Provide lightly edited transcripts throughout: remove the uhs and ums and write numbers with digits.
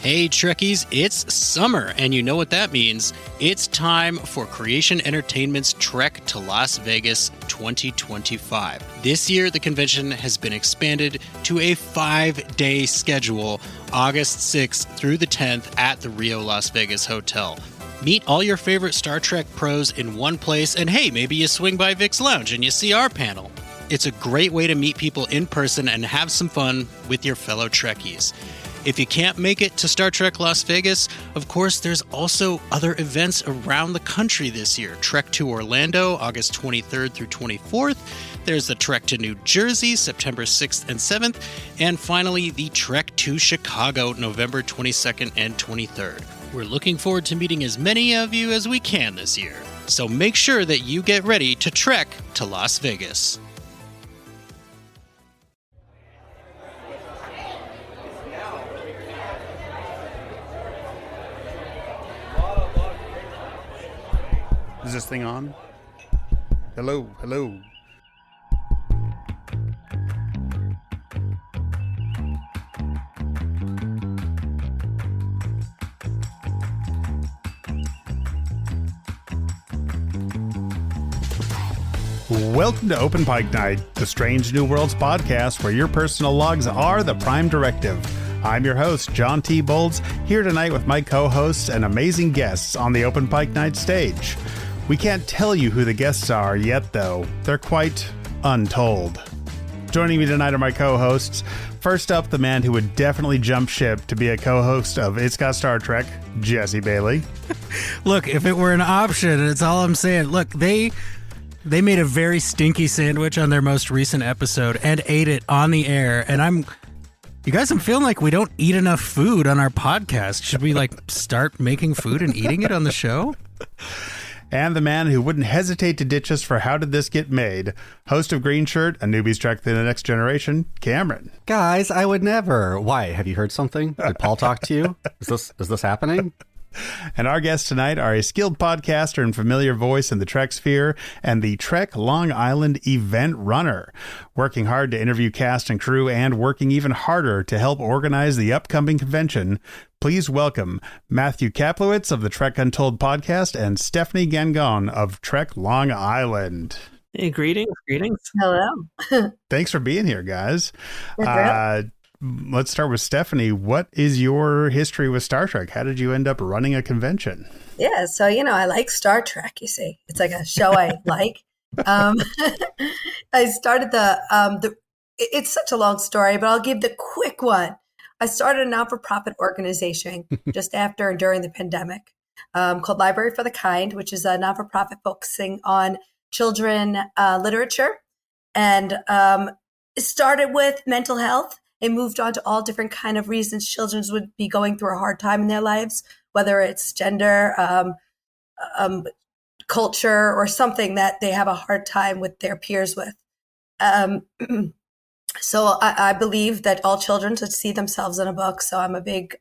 Hey Trekkies, it's summer, and you know what that means. It's time for Creation Entertainment's Trek to Las Vegas 2025. This year, the convention has been expanded to a 5-day schedule, August 6th through the 10th at the Rio Las Vegas Hotel. Meet all your favorite Star Trek pros in one place, and hey, maybe you swing by Vic's Lounge and you see our panel. It's a great way to meet people in person and have some fun with your fellow Trekkies. If you can't make it to Star Trek Las Vegas, of course, there's also other events around the country this year. Trek to Orlando, August 23rd through 24th. There's the Trek to New Jersey, September 6th and 7th. And finally, the Trek to Chicago, November 22nd and 23rd. We're looking forward to meeting as many of you as we can this year. So make sure that you get ready to trek to Las Vegas. Is this thing on? Hello, hello. Welcome to Open Pike Night, the Strange New Worlds podcast where your personal logs are the prime directive. I'm your host, John T. Bolds, here tonight with my co-hosts and amazing guests on the Open Pike Night stage. We can't tell you who the guests are yet, though. They're quite untold. Joining me tonight are my co-hosts. First up, the man who would definitely jump ship to be a co-host of It's Got Star Trek, Jesse Bailey. Look, if it were an option, it's all I'm saying. Look, they made a very stinky sandwich on their most recent episode and ate it on the air. And you guys, I'm feeling like we don't eat enough food on our podcast. Should we start making food and eating it on the show? And the man who wouldn't hesitate to ditch us for How Did This Get Made? Host of Green Shirt, A Newbie's Trek to the Next Generation, Cameron. Guys, I would never. Why? Have you heard something? Did Paul talk to you? Is this happening? And our guests tonight are a skilled podcaster and familiar voice in the Trek sphere and the Trek Long Island event runner, working hard to interview cast and crew and working even harder to help organize the upcoming convention. Please welcome Matthew Kaplowitz of the Trek Untold podcast and Stephanie Gangone of Trek Long Island. Hey, greetings. Hello. Thanks for being here, guys. Let's start with Stephanie. What is your history with Star Trek? How did you end up running a convention? Yeah, so, I like Star Trek, you see. It's like a show I like. I started it's such a long story, but I'll give the quick one. I started a not-for-profit organization just after and during the pandemic called Library for the Kind, which is a not-for-profit focusing on children literature. And it started with mental health. It moved on to all different kind of reasons children would be going through a hard time in their lives, whether it's gender, culture, or something that they have a hard time with their peers with. So I believe that all children should see themselves in a book. So I'm a big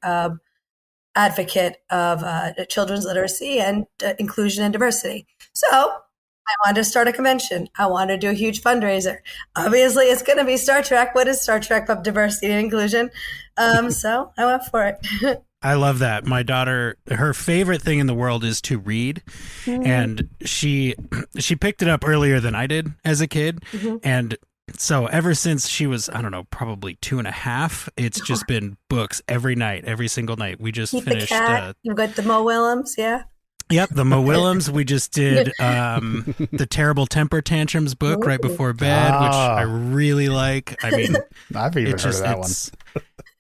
advocate of children's literacy and inclusion and diversity. So I wanted to start a convention. I wanted to do a huge fundraiser. Obviously, it's going to be Star Trek. What is Star Trek but diversity and inclusion? So I went for it. I love that. My daughter, her favorite thing in the world is to read. Mm-hmm. And she picked it up earlier than I did as a kid. Mm-hmm. And so ever since she was, I don't know, probably 2.5, it's just been books every night, every single night. We just finished. You've got the Mo Willems, yeah? Yep, the Mo Willems. We just did the Terrible Temper Tantrums book right before bed, which I really like. I mean, I've even heard of that one.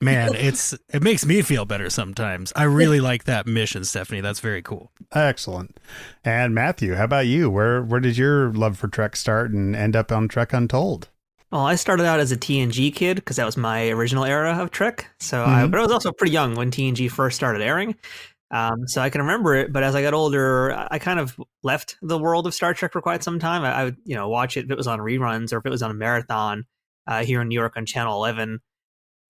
Man, it makes me feel better sometimes. I really like that mission, Stephanie. That's very cool. Excellent. And Matthew, how about you? Where did your love for Trek start and end up on Trek Untold? Well, I started out as a TNG kid because that was my original era of Trek. So, but I was also pretty young when TNG first started airing. So I can remember it, but as I got older, I kind of left the world of Star Trek for quite some time. I would, watch it if it was on reruns or if it was on a marathon here in New York on Channel 11.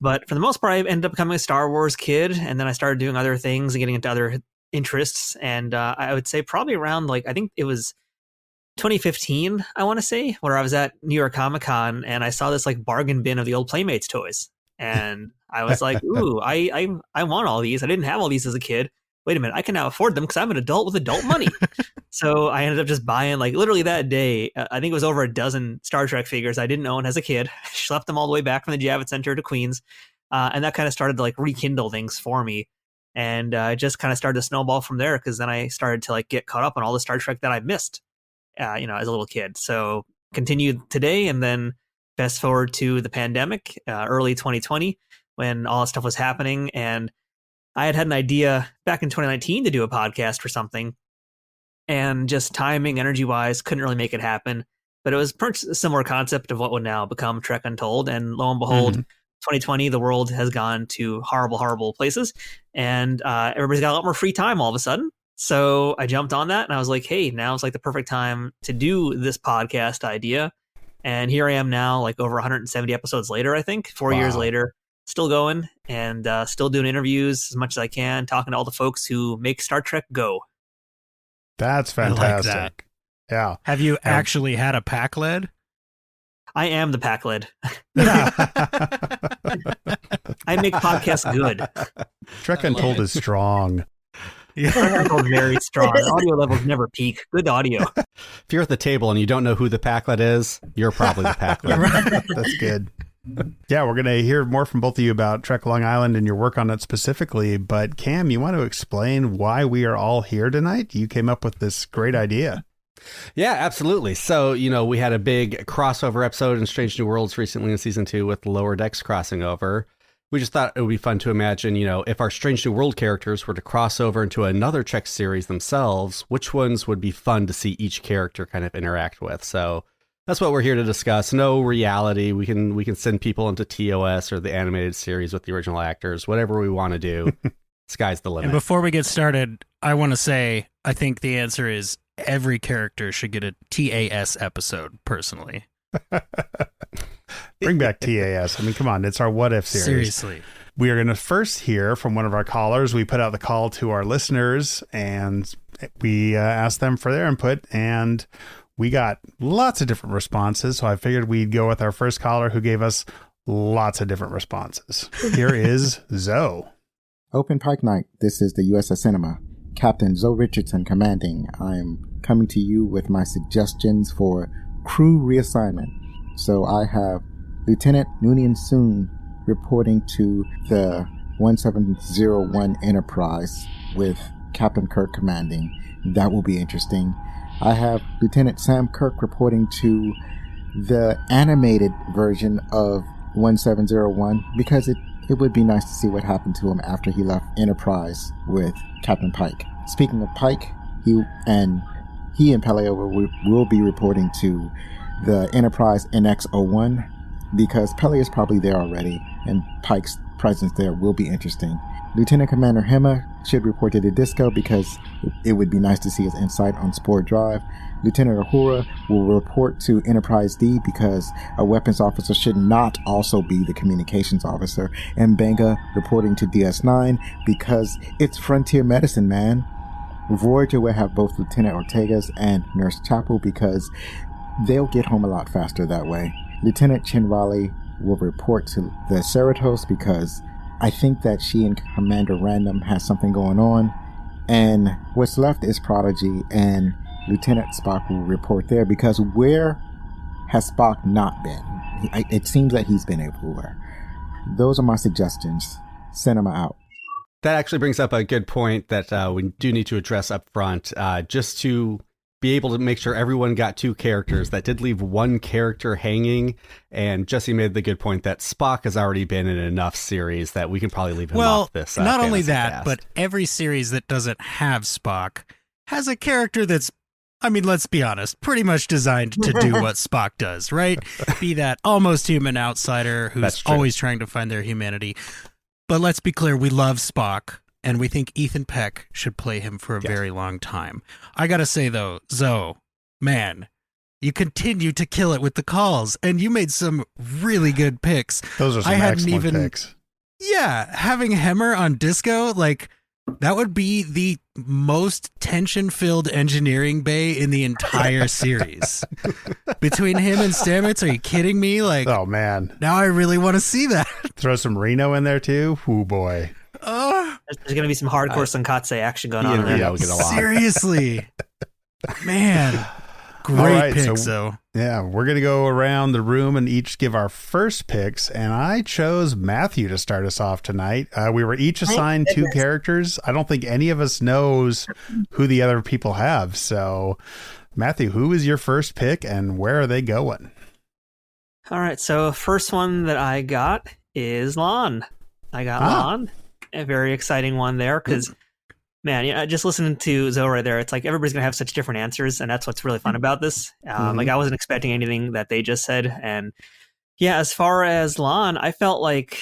But for the most part, I ended up becoming a Star Wars kid, and then I started doing other things and getting into other interests. And I would say probably around I think it was 2015, I want to say, where I was at New York Comic Con and I saw this bargain bin of the old Playmates toys. And I was like, ooh, I want all these. I didn't have all these as a kid. Wait a minute, I can now afford them because I'm an adult with adult money. So I ended up just buying, like, literally that day, I think it was over a dozen Star Trek figures I didn't own as a kid. I schlepped them all the way back from the Javits Center to Queens. And that kind of started to like rekindle things for me. And I just kind of started to snowball from there, because then I started to like get caught up on all the Star Trek that I missed, as a little kid. So continued today, and then fast forward to the pandemic, early 2020, when all that stuff was happening. And I had an idea back in 2019 to do a podcast or something, and just timing, energy-wise, couldn't really make it happen. But it was a similar concept of what would now become Trek Untold. And lo and behold, 2020, the world has gone to horrible, horrible places. And everybody's got a lot more free time all of a sudden. So I jumped on that, and I was like, hey, now it's like the perfect time to do this podcast idea. And here I am now, like over 170 episodes later, I think, 4 years later, still going, and still doing interviews as much as I can, talking to all the folks who make Star Trek go. That's fantastic. I like that. Yeah. Have you actually had a pack lead? I am the pack lead. I make podcasts good. Trek Untold is strong. Very strong. Audio levels never peak. Good audio. If you're at the table and you don't know who the Packlet is, you're probably the Packlet. That's good. Yeah, we're going to hear more from both of you about Trek Long Island and your work on it specifically. But Cam, you want to explain why we are all here tonight? You came up with this great idea. Yeah, absolutely. So, we had a big crossover episode in Strange New Worlds recently in season 2 with Lower Decks crossing over. We just thought it would be fun to imagine, if our Strange New World characters were to cross over into another Trek series themselves, which ones would be fun to see each character kind of interact with. So that's what we're here to discuss. No reality. We can send people into TOS or the animated series with the original actors, whatever we want to do. Sky's the limit. And before we get started, I want to say, I think the answer is every character should get a TAS episode, personally. Bring back TAS. I mean, come on. It's our What If series. Seriously. We are going to first hear from one of our callers. We put out the call to our listeners, and we asked them for their input, and we got lots of different responses. So I figured we'd go with our first caller, who gave us lots of different responses. Here is Zoe. Open Pike Night. This is the USS Cinema. Captain Zoe Richardson commanding. I'm coming to you with my suggestions for crew reassignment. So I have Lieutenant Noonien Soon reporting to the 1701 Enterprise with Captain Kirk commanding. That will be interesting. I have Lieutenant Sam Kirk reporting to the animated version of 1701 because it would be nice to see what happened to him after he left Enterprise with Captain Pike. Speaking of Pike, he and Pele will be reporting to the Enterprise NX-01 because Pele is probably there already, and Pike's presence there will be interesting. Lieutenant Commander Hema should report to the Disco because it would be nice to see his insight on Spore Drive. Lieutenant Uhura will report to Enterprise D because a weapons officer should not also be the communications officer. And Benga reporting to DS9 because it's frontier medicine, man. Voyager will have both Lieutenant Ortegas and Nurse Chapel because they'll get home a lot faster that way. Lieutenant Chinrali will report to the Cerritos because I think that she and Commander Random has something going on. And what's left is Prodigy, and Lieutenant Spock will report there because where has Spock not been? It seems that he's been everywhere. Those are my suggestions. Send them out. That actually brings up a good point that we do need to address up front. Just to be able to make sure everyone got two characters, that did leave one character hanging. And Jesse made the good point that Spock has already been in enough series that we can probably leave him off this. Not only that, cast. but every series that doesn't have Spock has a character that's, I mean, let's be honest, pretty much designed to do what Spock does, right? Be that almost human outsider who's always trying to find their humanity. But let's be clear, we love Spock, and we think Ethan Peck should play him for a very long time. I gotta say, though, Zoe, man, you continue to kill it with the calls, and you made some really good picks. Those are some excellent picks. Yeah, having Hemmer on Disco, like, That would be the most tension-filled engineering bay in the entire series. Between him and Stamets, are you kidding me? Like, Oh man, now I really want to see that. throw some Reno in there too. Ooh boy. There's going to be some hardcore Sankatse action going on Yeah, there. yeah, we'll get a lot. Seriously. Man. Great right, picks, so- though. Yeah, we're going to go around the room and each give our first picks. And I chose Matthew to start us off tonight. We were each assigned two goodness. characters. I don't think any of us knows who the other people have. So, Matthew, who is your first pick and where are they going? All right, so first one that I got is Lon. I got Lon, a very exciting one there because, man, yeah, just listening to Zoe right there, it's like everybody's gonna have such different answers, and that's what's really fun about this. Like I wasn't expecting anything that they just said, and yeah, as far as Lon, I felt like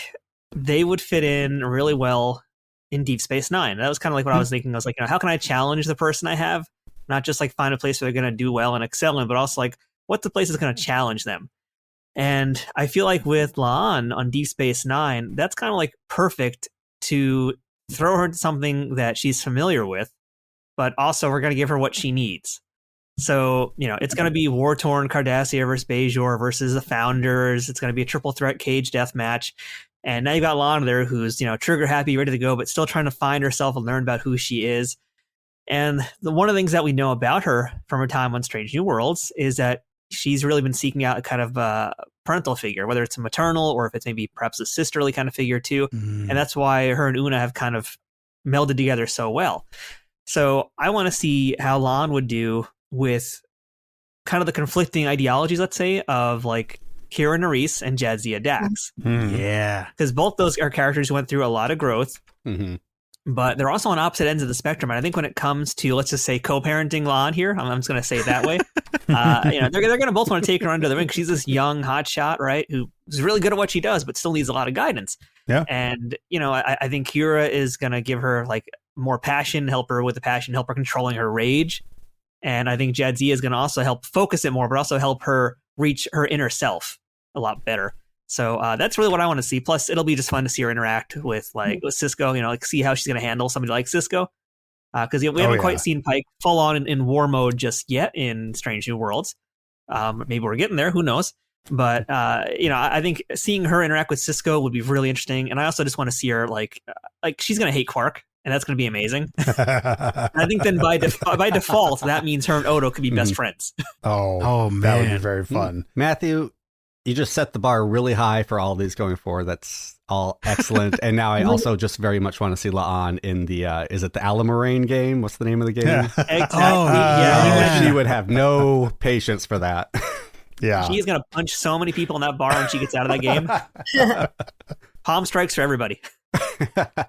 they would fit in really well in Deep Space Nine. That was kind of like what I was thinking. I was like, how can I challenge the person I have? Not just like find a place where they're gonna do well and excel in, but also like what's the place that's gonna challenge them. And I feel like with La'an on Deep Space Nine, that's kind of like perfect to throw her into something that she's familiar with, but also we're going to give her what she needs. So, it's going to be war-torn Cardassia versus Bajor versus the Founders. It's going to be a triple threat cage death match. And now you got La'an there who's, trigger happy, ready to go, but still trying to find herself and learn about who she is. And one of the things that we know about her from her time on Strange New Worlds is that she's really been seeking out a kind of parental figure, whether it's a maternal or if it's maybe perhaps a sisterly kind of figure too. And that's why her and Una have kind of melded together so well. So I want to see how La'an would do with kind of the conflicting ideologies, let's say, of like Kira Nerys and Jadzia Dax. Yeah. Because both those are characters who went through a lot of growth. Mm-hmm. But they're also on opposite ends of the spectrum. And I think when it comes to, let's just say, co-parenting La'an here, I'm just going to say it that way. They're going to both want to take her under the wing. She's this young hotshot, right, who's really good at what she does, but still needs a lot of guidance. Yeah. And, I think Kira is going to give her like more passion, help her with the passion, help her controlling her rage. And I think Jadzia is going to also help focus it more, but also help her reach her inner self a lot better. So that's really what I want to see. Plus, it'll be just fun to see her interact with Cisco. Like see how she's going to handle somebody like Cisco, because we haven't quite seen Pike full on in war mode just yet in Strange New Worlds. Maybe we're getting there. Who knows? But I think seeing her interact with Cisco would be really interesting. And I also just want to see her like she's going to hate Quark, and that's going to be amazing. I think then by default that means her and Odo could be best friends. Oh man, that would be very fun. Matthew, you just set the bar really high for all these going forward. That's all excellent. And now I also just very much want to see La'an in the, is it the Alamarain game? What's the name of the game? Yeah. Exactly. She would have no patience for that. Yeah. She's going to punch so many people in that bar when she gets out of that game. Palm strikes for everybody.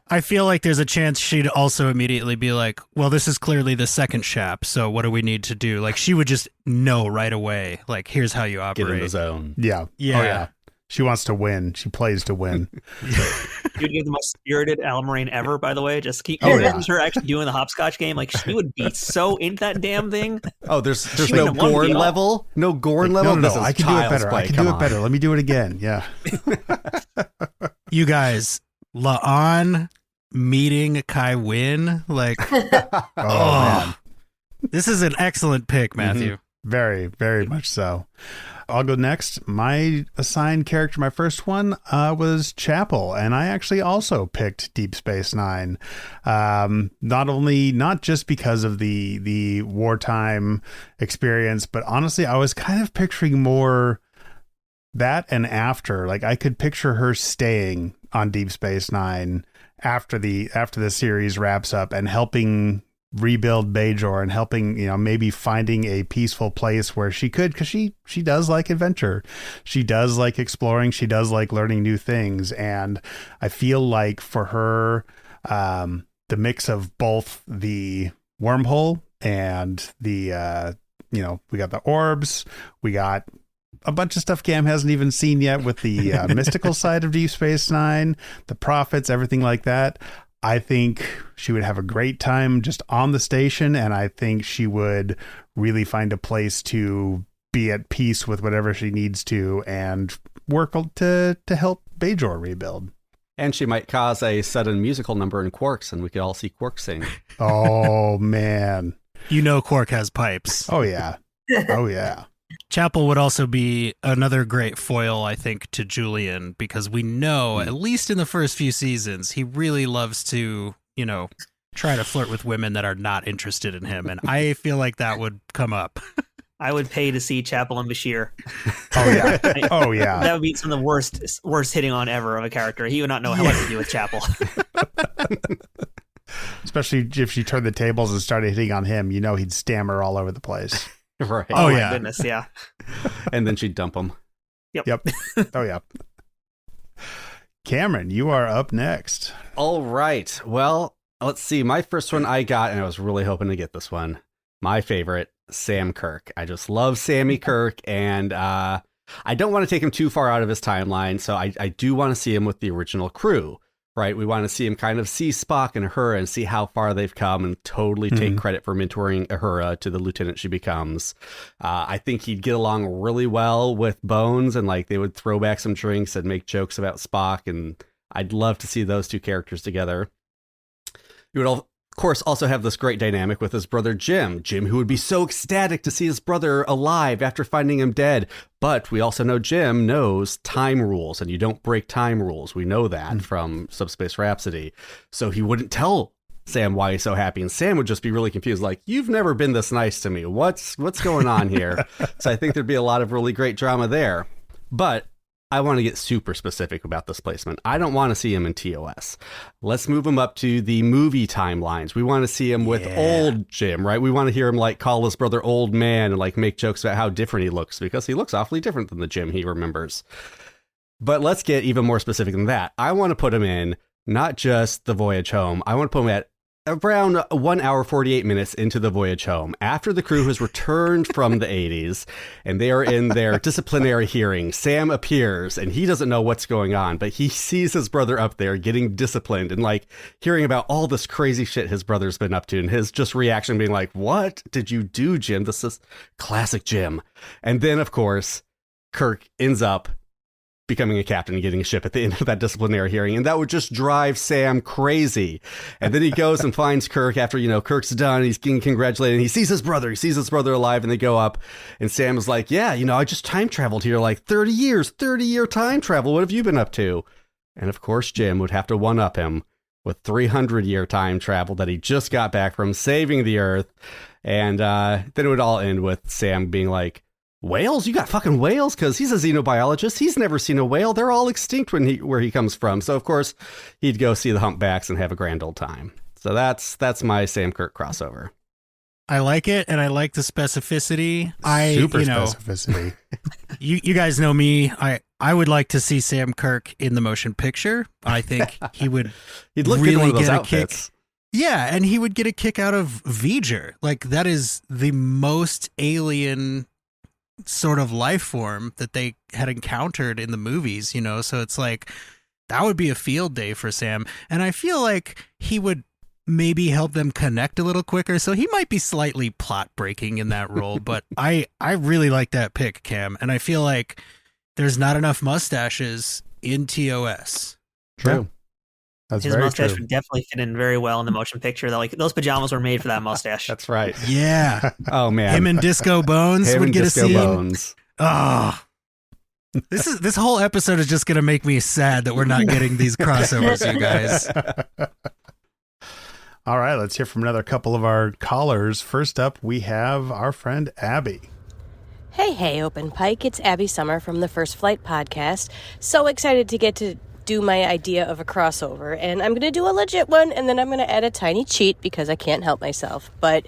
I feel like there's a chance she'd also immediately be like, well, this is clearly the second shap, so what do we need to do? Like, she would just know right away, like, here's how you operate. Get in the zone. Yeah. Yeah. Oh, yeah. She wants to win. She plays to win. You'd give the most spirited Alamarain ever, by the way. Just keep Oh, yeah. her actually doing the hopscotch game. Like, she would be so into that damn thing. Oh, there's She no wouldn't have won Gorn at all. level? No Gorn level? No, This is I can do it child's better. play. I can Come do it on. better. Let me do it again. Yeah. You guys, La'an meeting Kai Wynn, like, Oh, man. this is an excellent pick, Matthew. Very, very much so. I'll go next. My assigned character, my first one, was Chapel, and I actually also picked Deep Space Nine. Not just because of the wartime experience, but honestly, I was kind of picturing more that and after. Like, I could picture her staying on Deep Space Nine after the series wraps up and helping rebuild Bajor and helping, maybe finding a peaceful place where she could, because she does like adventure. She does like exploring. She does like learning new things. And I feel like for her, the mix of both the wormhole and the, we got the orbs, we got a bunch of stuff Cam hasn't even seen yet with the mystical side of Deep Space Nine, the prophets, everything like that. I think she would have a great time just on the station, and I think she would really find a place to be at peace with whatever she needs to and work to help Bajor rebuild. And she might cause a sudden musical number in Quarks, and we could all see Quark sing. Oh, man. You know Quark has pipes. Oh, yeah. Oh, yeah. Chapel would also be another great foil, I think, to Julian, because we know, at least in the first few seasons, he really loves to, try to flirt with women that are not interested in him. And I feel like that would come up. I would pay to see Chapel and Bashir. Oh, yeah. Oh, yeah. That would be some of the worst hitting on ever of a character. He would not know what to do with Chapel. Especially if she turned the tables and started hitting on him, he'd stammer all over the place. Right. Oh, yeah. my goodness, yeah. And then she'd dump him. Yep. Oh, yeah. Cameron, you are up next. All right. Well, let's see. My first one I got, and I was really hoping to get this one. My favorite, Sam Kirk. I just love Sammy Kirk, and I don't want to take him too far out of his timeline, so I do want to see him with the original crew, right? We want to see him kind of see Spock and Uhura and see how far they've come and totally take credit for mentoring Uhura to the lieutenant she becomes. I think he'd get along really well with Bones, and they would throw back some drinks and make jokes about Spock, and I'd love to see those two characters together. You would, of course, also have this great dynamic with his brother Jim, who would be so ecstatic to see his brother alive after finding him dead. But we also know Jim knows time rules, and you don't break time rules. We know that from Subspace Rhapsody. So he wouldn't tell Sam why he's so happy, and Sam would just be really confused, you've never been this nice to me. What's going on here? So I think there'd be a lot of really great drama there. But I want to get super specific about this placement. I don't want to see him in TOS. Let's move him up to the movie timelines. We want to see him with old Jim, right? We want to hear him call his brother old man and make jokes about how different he looks, because he looks awfully different than the Jim he remembers. But let's get even more specific than that. I want to put him in not just the voyage home. I want to put him at around 1 hour, 48 minutes into the voyage home, after the crew has returned from the 80s and they are in their disciplinary hearing. Sam appears and he doesn't know what's going on, but he sees his brother up there getting disciplined and hearing about all this crazy shit his brother's been up to, and his just reaction being what did you do, Jim? This is classic Jim. And then, of course, Kirk ends up becoming a captain and getting a ship at the end of that disciplinary hearing, and that would just drive Sam crazy. And then he goes and finds Kirk after, Kirk's done, he's getting congratulated, and he sees his brother alive, and they go up, and Sam is I just time traveled here 30-year time travel, what have you been up to? And of course Jim would have to one-up him with 300-year time travel that he just got back from saving the Earth, and then it would all end with Sam being whales? You got fucking whales? Because he's a xenobiologist. He's never seen a whale. They're all extinct where he comes from. So, of course, he'd go see the humpbacks and have a grand old time. So that's my Sam Kirk crossover. I like it, and I like the specificity. Super specificity. You guys know me. I would like to see Sam Kirk in the motion picture. I think he would He'd look really good in one of those get a outfits. kick. Yeah, and he would get a kick out of V'ger. That is the most alien sort of life form that they had encountered in the movies, so it's that would be a field day for Sam, and I feel he would maybe help them connect a little quicker, so he might be slightly plot breaking in that role. But I really like that pick, Cam, and I feel there's not enough mustaches in TOS. True. That's His very mustache true. would definitely fit in very well in the motion picture. Those pajamas were made for that mustache. That's right. Yeah. Oh man, Him and Disco Bones Him would and get Disco a scene. Bones. Oh. This whole episode is just gonna make me sad that we're not getting these crossovers, you guys. All right, let's hear from another couple of our callers. First up, we have our friend Abby. Hey, Open Pike. It's Abby Summer from the First Flight podcast. So excited to get to do my idea of a crossover, and I'm going to do a legit one, and then I'm going to add a tiny cheat because I can't help myself. But,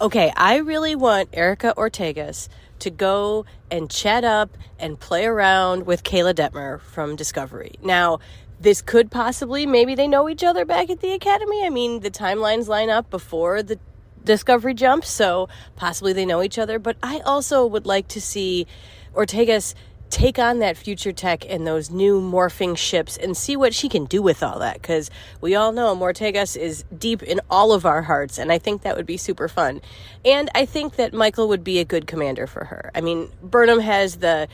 okay, I really want Erica Ortegas to go and chat up and play around with Kayla Detmer from Discovery. Now, this could possibly, maybe they know each other back at the Academy. I mean, the timelines line up before the Discovery jump, so possibly they know each other. But I also would like to see Ortegas take on that future tech and those new morphing ships and see what she can do with all that, because we all know Ortegas is deep in all of our hearts, and I think that would be super fun. And I think that Michael would be a good commander for her. I mean, Burnham has the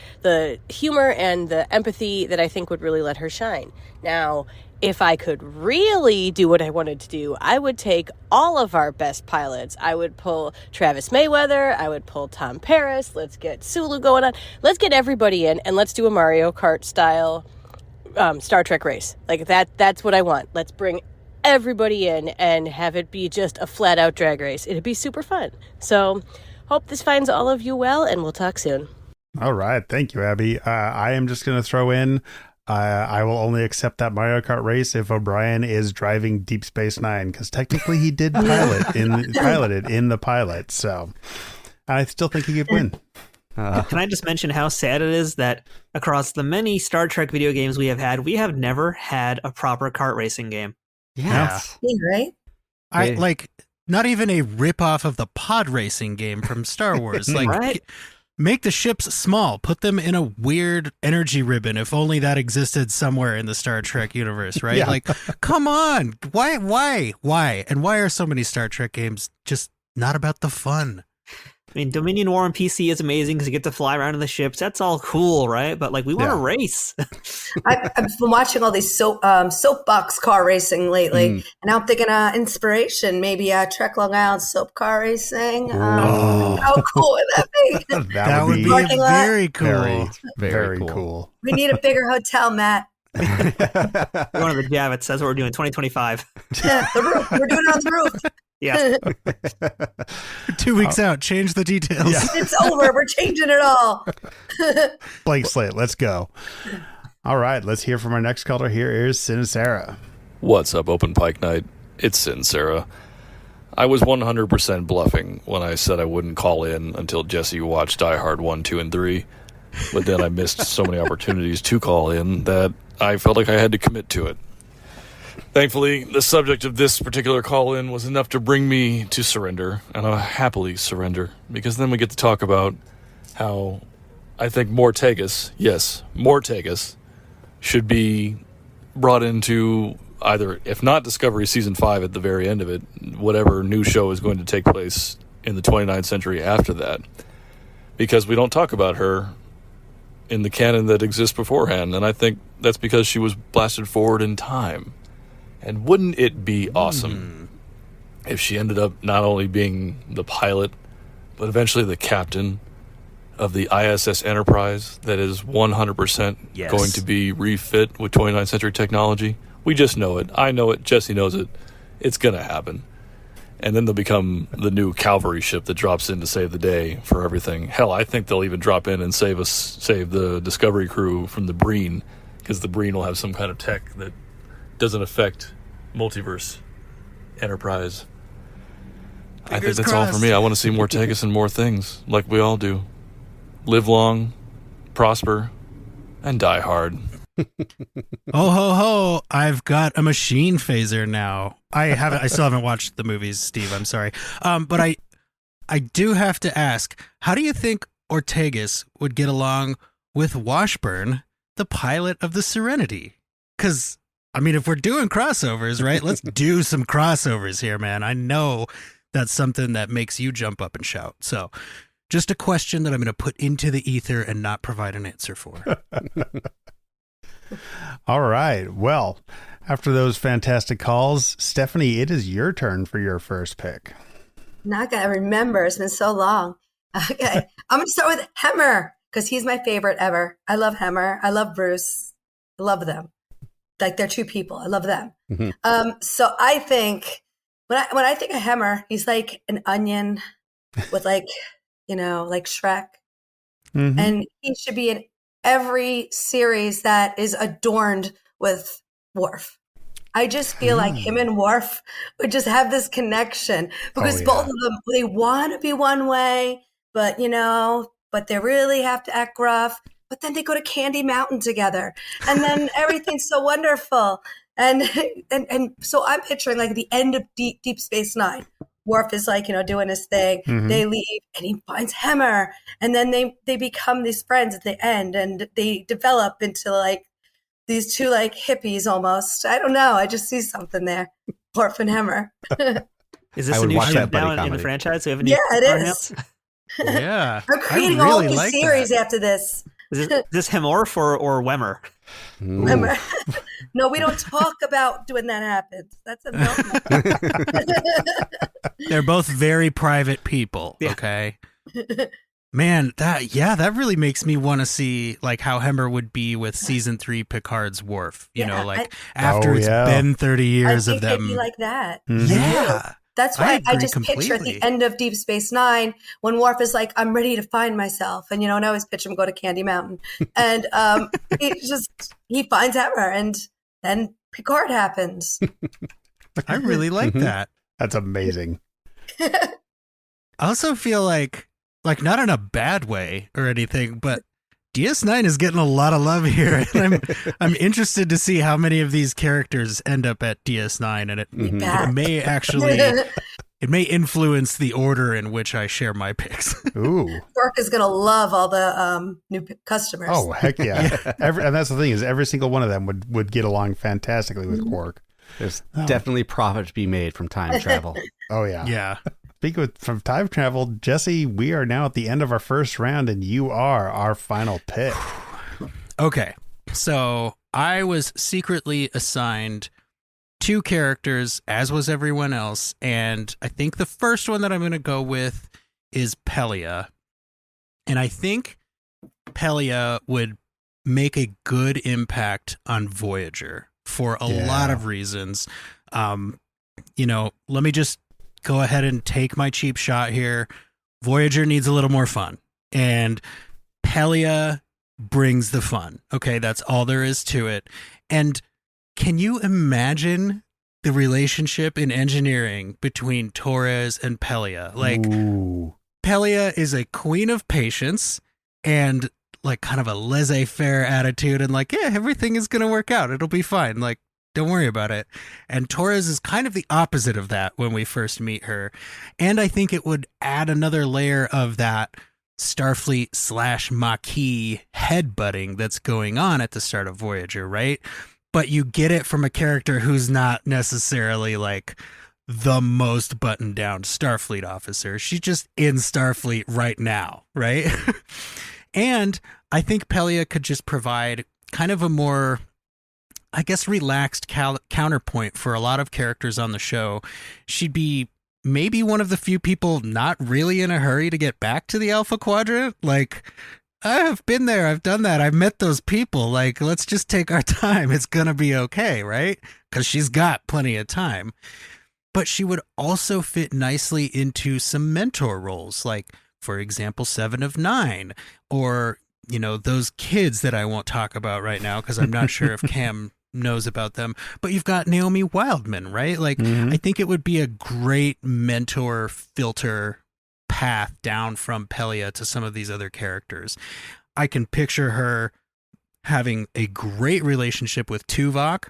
humor and the empathy that I think would really let her shine. Now, if I could really do what I wanted to do, I would take all of our best pilots. I would pull Travis Mayweather. I would pull Tom Paris. Let's get Sulu going on. Let's get everybody in, and let's do a Mario Kart style Star Trek race. Like that's what I want. Let's bring everybody in and have it be just a flat out drag race. It'd be super fun. So hope this finds all of you well, and we'll talk soon. All right. Thank you, Abby. I am just going to throw in, I will only accept that Mario Kart race if O'Brien is driving Deep Space Nine, because technically he did piloted in the pilot. So I still think he could win. Can I just mention how sad it is that across the many Star Trek video games we have never had a proper kart racing game. Yeah. Right? I like not even a ripoff of the pod racing game from Star Wars. Like, right? Make the ships small. Put them in a weird energy ribbon. If only that existed somewhere in the Star Trek universe, right? Yeah. Like, come on. Why? And why are so many Star Trek games just not about the fun? I mean, Dominion War on PC is amazing because you get to fly around in the ships. That's all cool, right? But like, we want to race. I've been watching all these soapbox car racing lately, and I'm thinking inspiration, maybe Trek Long Island soap car racing. How cool would that be? That would be very cool. Very cool. We need a bigger hotel, Matt. We're going to the Javits. That's what we're doing. 2025. Yeah, the roof. We're doing it on the roof. Yeah. 2 weeks out. Change the details. Yeah. It's over. We're changing it all. Blank slate. Let's go. All right. Let's hear from our next caller. Here is Sin and Sarah. What's up, Open Pike Night? It's Sin Sarah. I was 100% bluffing when I said I wouldn't call in until Jesse watched Die Hard 1, 2, and 3. But then I missed so many opportunities to call in that I felt like I had to commit to it. Thankfully, the subject of this particular call-in was enough to bring me to surrender, and I'll happily surrender, because then we get to talk about how I think Mortagus, yes, Mortagus, should be brought into either, if not Discovery Season 5 at the very end of it, whatever new show is going to take place in the 29th century after that, because we don't talk about her in the canon that exists beforehand, and I think that's because she was blasted forward in time. And wouldn't it be awesome if she ended up not only being the pilot, but eventually the captain of the ISS Enterprise that is 100% going to be refit with 29th century technology? We just know it. I know it. Jesse knows it. It's going to happen. And then they'll become the new cavalry ship that drops in to save the day for everything. Hell, I think they'll even drop in and save the Discovery crew from the Breen, because the Breen will have some kind of tech that doesn't affect multiverse Enterprise. I think that's all for me. I want to see more Mortagus and more things, like we all do. Live long, prosper, and die hard. Oh ho ho! I've got a machine phaser now. I still haven't watched the movies, Steve. I'm sorry. But I do have to ask, how do you think Ortegas would get along with Washburn, the pilot of the Serenity? Because I mean, if we're doing crossovers, right? Let's do some crossovers here, man. I know that's something that makes you jump up and shout. So, just a question that I'm going to put into the ether and not provide an answer for. All right. Well, after those fantastic calls, Stephanie, it is your turn for your first pick. Not going to remember. It's been so long. Okay. I'm going to start with Hemmer because he's my favorite ever. I love Hemmer. I love Bruce. I love them. Like, they're two people. I love them. Mm-hmm. So I think when I think of Hemmer, he's like an onion with like Shrek. Mm-hmm. And he should be in every series that is adorned with Worf. I just feel like him and Worf would just have this connection because both of them, they want to be one way, but they really have to act gruff. But then they go to Candy Mountain together, and then everything's so wonderful. And so I'm picturing like the end of Deep Space Nine. Worf is like, doing his thing. Mm-hmm. They leave, and he finds Hemmer, and then they become these friends at the end, and they develop into like these two like hippies almost. I don't know. I just see something there. Worf and Hemmer. Is this a new ship now in the franchise? So we have a new it is. Yeah. I'm creating a whole new series after this. Is this Hemorph or Wemmer? Remember? No, we don't talk about when that happens. That's a no. They're both very private people. Yeah. Okay. Man, that really makes me want to see like how Hemmer would be with season 3 Picard's Worf. You know, like after it's been 30 years of them. I think they'd be like that. Yeah. That's why I agree just picture at completely. the end of Deep Space Nine when Worf is like, "I'm ready to find myself," and and I always picture him go to Candy Mountain, and he finds Hemmer, and then Picard happens. I really like that. That's amazing. I also feel like not in a bad way or anything, but DS9 is getting a lot of love here, and I'm interested to see how many of these characters end up at DS9, and it may actually it may influence the order in which I share my picks. Ooh, Burke is gonna love all the new customers. oh heck yeah! And that's the thing is every single one of them would get along fantastically with Quark. There's definitely profit to be made from time travel. Oh yeah, Yeah. Speaking from time travel, Jesse, we are now at the end of our first round, and you are our final pick. Okay, so I was secretly assigned 2 characters, as was everyone else, and I think the first one that I'm going to go with is Pelia. And I think Pelia would make a good impact on Voyager for a lot of reasons. Let me just go ahead and take my cheap shot here. Voyager needs a little more fun, and Pelia brings the fun. Okay, that's all there is to it. And can you imagine the relationship in engineering between Torres and Pelia? Like, Ooh. Pelia is a queen of patience and like kind of a laissez-faire attitude, and like, yeah, everything is going to work out. It'll be fine. Like, don't worry about it. And Torres is kind of the opposite of that when we first meet her. And I think it would add another layer of that Starfleet / Maquis headbutting that's going on at the start of Voyager, right? But you get it from a character who's not necessarily like the most buttoned down Starfleet officer. She's just in Starfleet right now, right? And I think Pelia could just provide kind of a more, I guess, relaxed counterpoint for a lot of characters on the show. She'd be maybe one of the few people not really in a hurry to get back to the Alpha Quadrant. Like, I've been there, I've done that, I've met those people. Like, let's just take our time. It's going to be okay, right? Because she's got plenty of time. But she would also fit nicely into some mentor roles, like, for example, 7 of 9, or, those kids that I won't talk about right now because I'm not sure if Cam knows about them, but you've got Naomi Wildman, right? Like, I think it would be a great mentor filter path down from Pelia to some of these other characters. I can picture her having a great relationship with Tuvok.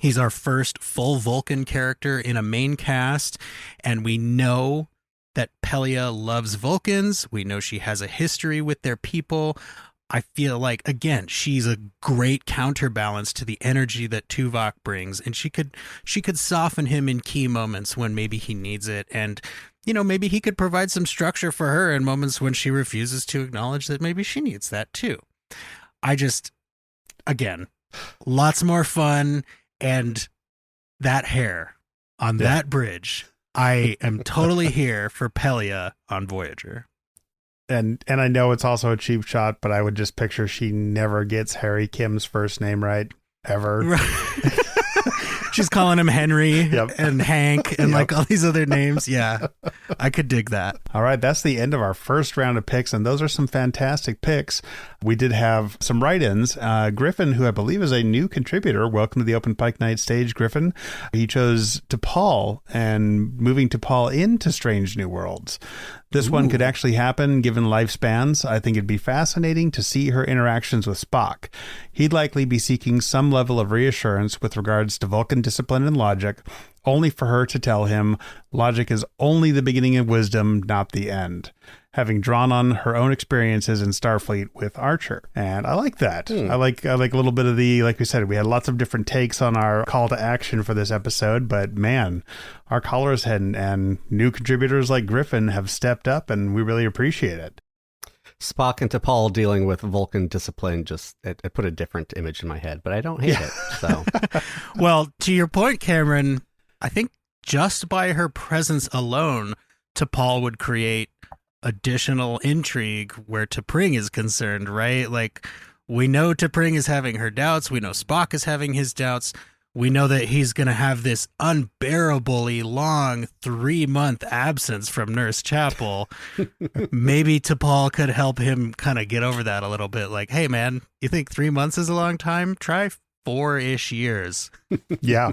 He's our first full Vulcan character in a main cast, and we know that Pelia loves Vulcans. We know she has a history with their people. I feel like, again, she's a great counterbalance to the energy that Tuvok brings, and she could soften him in key moments when maybe he needs it, and maybe he could provide some structure for her in moments when she refuses to acknowledge that maybe she needs that too. Again, lots more fun, and that hair on that bridge. I am totally here for Pelia on Voyager. And I know it's also a cheap shot, but I would just picture she never gets Harry Kim's first name right, ever. Right. She's calling him Henry and Hank and like all these other names. Yeah, I could dig that. All right, that's the end of our first round of picks, and those are some fantastic picks. We did have some write-ins. Griffin, who I believe is a new contributor, welcome to the Open Pike Night stage, Griffin. He chose T'Pol and moving T'Pol into Strange New Worlds. This one could actually happen given lifespans. I think it'd be fascinating to see her interactions with Spock. He'd likely be seeking some level of reassurance with regards to Vulcan discipline and logic, only for her to tell him logic is only the beginning of wisdom, not the end, having drawn on her own experiences in Starfleet with Archer. And I like that. I like a little bit of like we said, we had lots of different takes on our call to action for this episode, but man, our callers and new contributors like Griffin have stepped up, and we really appreciate it. Spock and T'Pol dealing with Vulcan discipline just it put a different image in my head, but I don't hate it. So, Well, to your point, Cameron, I think just by her presence alone, T'Pol would create additional intrigue where T'Pring is concerned, right? Like, we know T'Pring is having her doubts. We know Spock is having his doubts. We know that he's going to have this unbearably long 3-month absence from Nurse Chapel. Maybe T'Pol could help him kind of get over that a little bit. Like, hey, man, you think 3 months is a long time? Try 4-ish years. Yeah.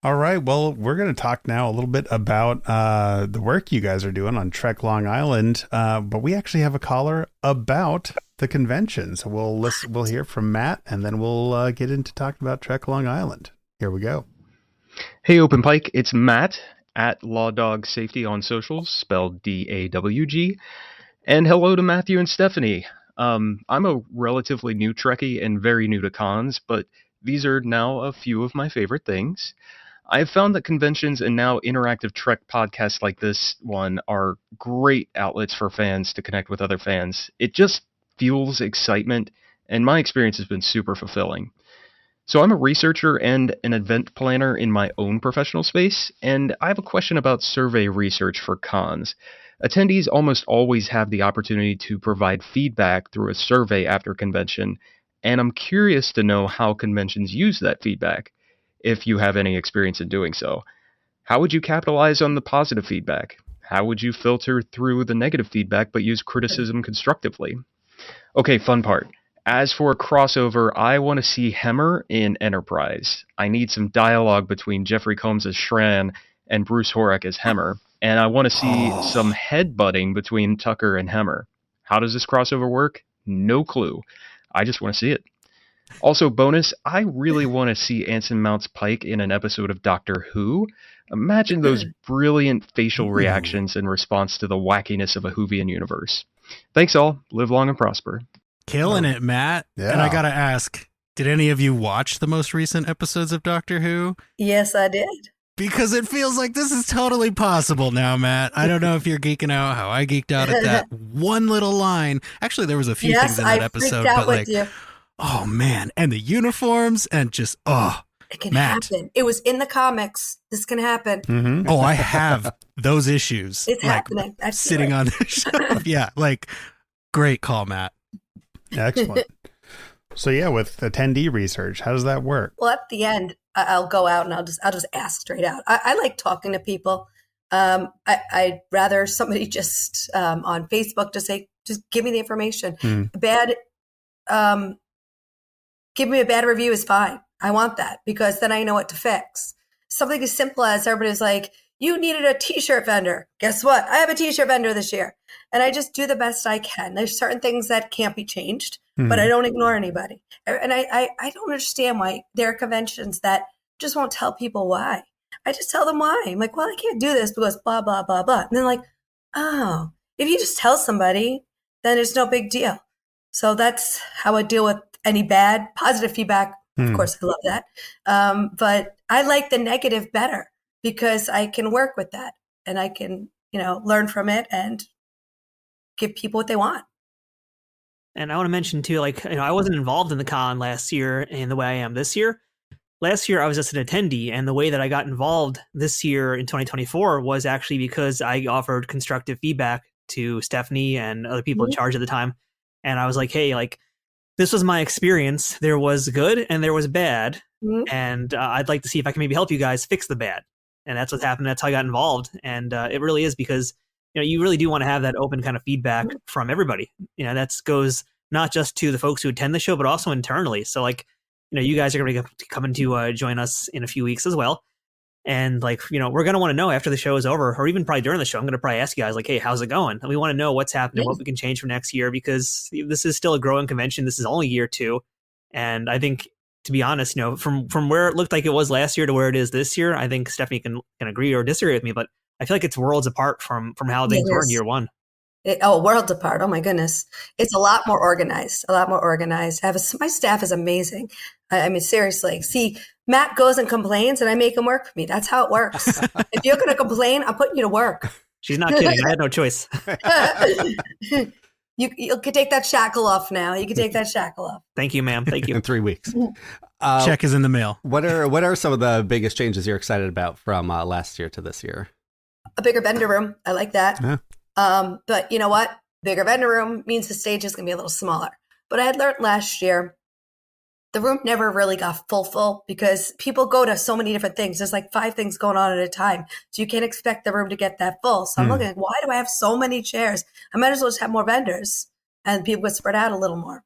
All right. Well, we're going to talk now a little bit about the work you guys are doing on Trek Long Island, but we actually have a caller about the convention. So we'll hear from Matt, and then we'll get into talking about Trek Long Island. Here we go. Hey, Open Pike, it's Matt at Law Dog Safety on socials, spelled DAWG. And hello to Matthew and Stephanie. I'm a relatively new Trekkie and very new to cons, but these are now a few of my favorite things. I have found that conventions and now interactive Trek podcasts like this one are great outlets for fans to connect with other fans. It just fuels excitement, and my experience has been super fulfilling. So I'm a researcher and an event planner in my own professional space, and I have a question about survey research for cons. Attendees almost always have the opportunity to provide feedback through a survey after convention, and I'm curious to know how conventions use that feedback, if you have any experience in doing so. How would you capitalize on the positive feedback? How would you filter through the negative feedback but use criticism constructively? Okay, fun part. As for a crossover, I want to see Hemmer in Enterprise. I need some dialogue between Jeffrey Combs as Shran and Bruce Horak as Hemmer, and I want to see some headbutting between Tucker and Hemmer. How does this crossover work? No clue. I just want to see it. Also, bonus, I really want to see Anson Mounts Pike in an episode of Doctor Who. Imagine those brilliant facial reactions in response to the wackiness of a Whovian universe. Thanks all. Live long and prosper. Killing it, Matt. Yeah. And I got to ask, did any of you watch the most recent episodes of Doctor Who? Yes, I did. Because it feels like this is totally possible now, Matt. I don't know if you're geeking out how I geeked out at that one little line. Actually, there was a few things in that episode, freaked out but with like, you. oh man, and the uniforms and just It can Matt. happen. It was in the comics. This can happen. Mm-hmm. Oh, I have those issues. It's like, happening. I've seen sitting it. on the shelf. Yeah, like great call, Matt. Excellent. So yeah, with attendee research, how does that work? Well, at the end, I'll go out and I'll just ask straight out. I like talking to people. I'd rather somebody just on Facebook just say, just give me the information. Give me a bad review is fine. I want that because then I know what to fix. Something as simple as everybody's like, you needed a t-shirt vendor. Guess what? I have a t-shirt vendor this year. And I just do the best I can. There's certain things that can't be changed, but I don't ignore anybody. And I don't understand why there are conventions that just won't tell people why. I just tell them why. I'm like, well, I can't do this because blah, blah, blah, blah. And they're like, oh, if you just tell somebody, then it's no big deal. So that's how I deal with any bad, positive feedback. Of course, I love that. But I like the negative better because I can work with that and I can, learn from it and give people what they want. And I want to mention too, I wasn't involved in the con last year in the way I am this year. Last year, I was just an attendee, and the way that I got involved this year in 2024 was actually because I offered constructive feedback to Stephanie and other people in charge at the time. And I was like, hey, this was my experience. There was good and there was bad. And I'd like to see if I can maybe help you guys fix the bad. And that's what happened. That's how I got involved. And it really is because, you really do want to have that open kind of feedback from everybody. That goes not just to the folks who attend the show, but also internally. So you guys are going to be coming to join us in a few weeks as well. And we're going to want to know after the show is over, or even probably during the show, I'm going to probably ask you guys hey, how's it going? And we want to know what's happening, what we can change for next year, because this is still a growing convention. This is only year 2. And I think, to be honest, from where it looked like it was last year to where it is this year, I think Stephanie can agree or disagree with me, but I feel like it's worlds apart from how things were in year 1. Worlds apart. Oh my goodness. It's a lot more organized, my staff is amazing. I mean, seriously, see, Matt goes and complains and I make him work for me. That's how it works. If you're going to complain, I'm putting you to work. She's not kidding. I had no choice. You can take that shackle off now. You can take that shackle off. Thank you, ma'am. Thank you. In 3 weeks. Check is in the mail. What are some of the biggest changes you're excited about from last year to this year? A bigger vendor room. I like that. Yeah. But you know what? Bigger vendor room means the stage is going to be a little smaller. But I had learned last year, the room never really got full because people go to so many different things. There's like 5 things going on at a time. So you can't expect the room to get that full. So I'm looking at, why do I have so many chairs? I might as well just have more vendors and people would spread out a little more.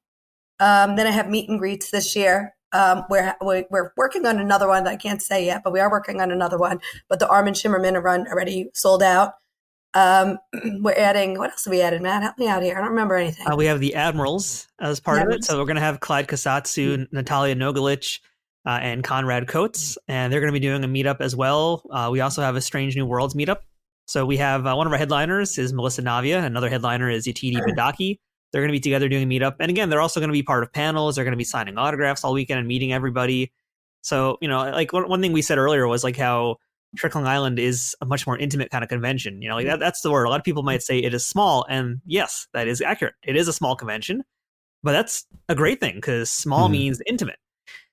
Then I have meet and greets this year. We're working on another one that I can't say yet, but we are working on another one. But the Armin Shimmerman run already sold out. We're adding, what else have we added, Matt? Help me out here. I don't remember anything. We have the Admirals as part of it. So we're going to have Clyde Kasatsu, Natalia Nogalich, and Conrad Coates, and they're going to be doing a meetup as well. We also have a Strange New Worlds meetup. So we have one of our headliners is Melissa Navia. Another headliner is Yatidi Badaki. They're going to be together doing a meetup. And again, they're also going to be part of panels. They're going to be signing autographs all weekend and meeting everybody. So, like one thing we said earlier was like how Trickling Island is a much more intimate kind of convention. Like that's the word. A lot of people might say it is small. And yes, that is accurate. It is a small convention, but that's a great thing because small means intimate.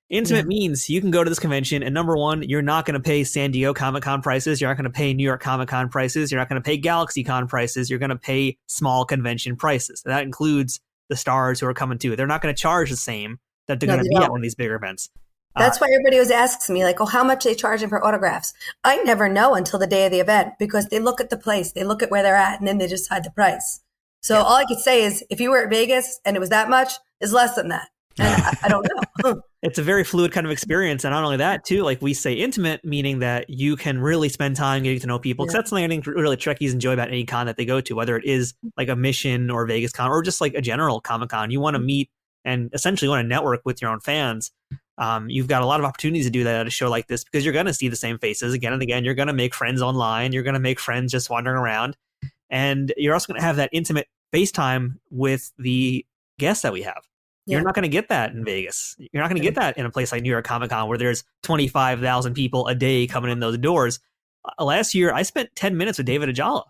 Intimate means you can go to this convention and number one, you're not going to pay San Diego Comic-Con prices. You're not going to pay New York Comic-Con prices. You're not going to pay GalaxyCon prices. You're going to pay small convention prices. That includes the stars who are coming too. They're not going to charge the same that they're going to be at one of these bigger events. That's why everybody always asks me, like, oh, how much are they charging for autographs? I never know until the day of the event because they look at the place, they look at where they're at, and then they decide the price. So all I could say is if you were at Vegas and it was that much, it's less than that. And I don't know. It's a very fluid kind of experience. And not only that, too, like we say intimate, meaning that you can really spend time getting to know people. Because that's something I think really Trekkies enjoy about any con that they go to, whether it is like a Mission or Vegas Con or just like a general Comic-Con. You want to meet and essentially want to network with your own fans. You've got a lot of opportunities to do that at a show like this because you're going to see the same faces again and again. You're going to make friends online. You're going to make friends just wandering around. And you're also going to have that intimate FaceTime with the guests that we have. You're not going to get that in Vegas. You're not going to get that in a place like New York Comic Con where there's 25,000 people a day coming in those doors. Last year, I spent 10 minutes with David Ajala.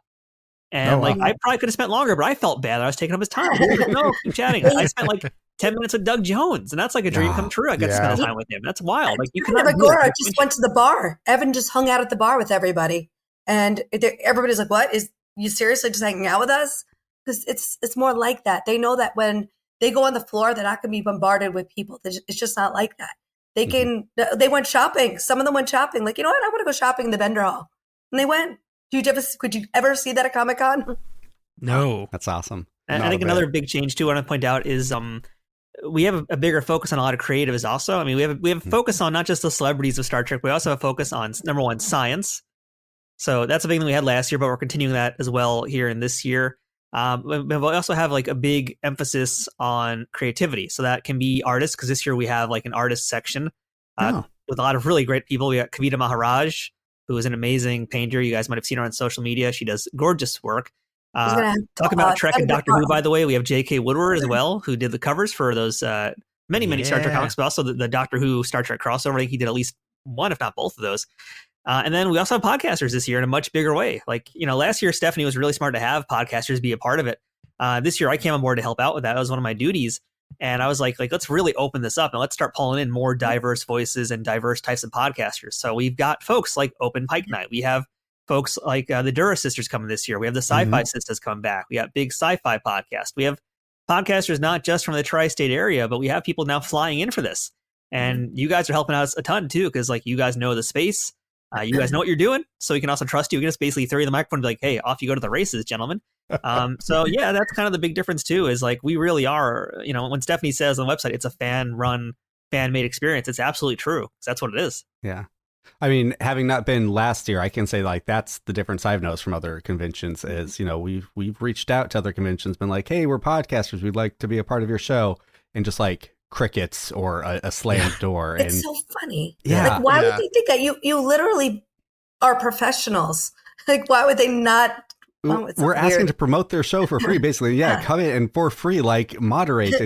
And I probably could have spent longer, but I felt bad that I was taking up his time. No, keep chatting. I spent like 10 minutes with Doug Jones, and that's like a dream come true. I got to spend time with him. That's wild. Like you cannot. Agora just went to the bar. Evan just hung out at the bar with everybody, and everybody's like, "What is you seriously just hanging out with us?" Because it's more like that. They know that when they go on the floor, they're not going to be bombarded with people. It's just not like that. They can. They went shopping. Some of them went shopping. Like, you know what? I want to go shopping in the vendor hall, and they went. Could you ever see that at Comic-Con? No. That's awesome. And I think another big change too I want to point out is we have a bigger focus on a lot of creatives also. I mean, we have a focus on not just the celebrities of Star Trek, we also have a focus on number one, science. So that's a big thing we had last year, but we're continuing that as well here in this year. We also have like a big emphasis on creativity. So that can be artists, because this year we have like an artist section with a lot of really great people. We got Kavita Maharaj, who is an amazing painter. You guys might have seen her on social media. She does gorgeous work. Talk about Trek and Doctor Who, by the way. We have J.K. Woodward as well, who did the covers for those many Star Trek comics, but also the Doctor Who Star Trek crossover. I think he did at least one, if not both of those. And then we also have podcasters this year in a much bigger way. Like, last year, Stephanie was really smart to have podcasters be a part of it. This year, I came on board to help out with that. That was one of my duties. And I was like, let's really open this up and let's start pulling in more diverse voices and diverse types of podcasters. So we've got folks like Open Pike Night. We have folks like the Dura Sisters coming this year. We have the Sci-Fi Sisters coming back. We got big sci-fi podcast. We have podcasters not just from the tri-state area, but we have people now flying in for this. And you guys are helping us a ton too, because like you guys know the space. You guys know what you're doing, so we can also trust you. We can just basically throw you the microphone and be like, hey, off you go to the races, gentlemen. So yeah, that's kind of the big difference too, is like we really are, when Stephanie says on the website, it's a fan-run, fan-made experience, it's absolutely true. That's what it is. Yeah. I mean, having not been last year, I can say like that's the difference I've noticed from other conventions is, we've reached out to other conventions, been like, hey, we're podcasters, we'd like to be a part of your show, and just like crickets or a slammed door. It's so funny. Yeah. Like, why would they think that you literally are professionals? Like, why would they not? We're asking to promote their show for free, basically. Yeah, come in and for free, like moderate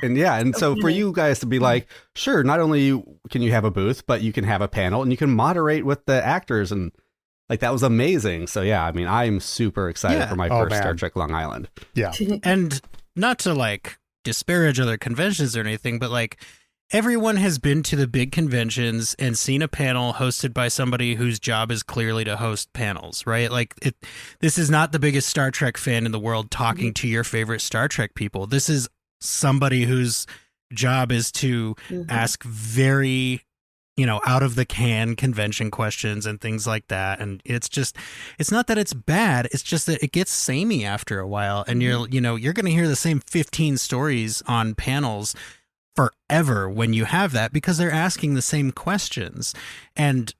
and so for you guys to be like, sure, not only can you have a booth, but you can have a panel and you can moderate with the actors, and Like, that was amazing. So, yeah, I mean, I'm super excited for my first Star Trek Long Island. Yeah. And not to like disparage other conventions or anything, but like everyone has been to the big conventions and seen a panel hosted by somebody whose job is clearly to host panels, right? Like this is not the biggest Star Trek fan in the world talking to your favorite Star Trek people. This is somebody whose job is to ask very, out of the can convention questions and things like that. And it's not that it's bad. It's just that it gets samey after a while. And you're going to hear the same 15 stories on panels forever when you have that, because they're asking the same questions. And,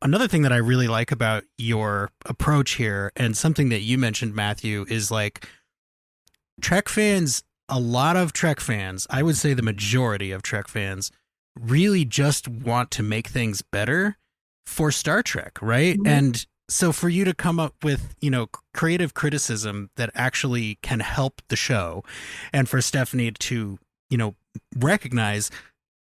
another thing that I really like about your approach here, and something that you mentioned, Matthew, is like Trek fans, a lot of Trek fans, I would say the majority of Trek fans, really just want to make things better for Star Trek, right? Mm-hmm. And so for you to come up with, creative criticism that actually can help the show, and for Stephanie to, recognize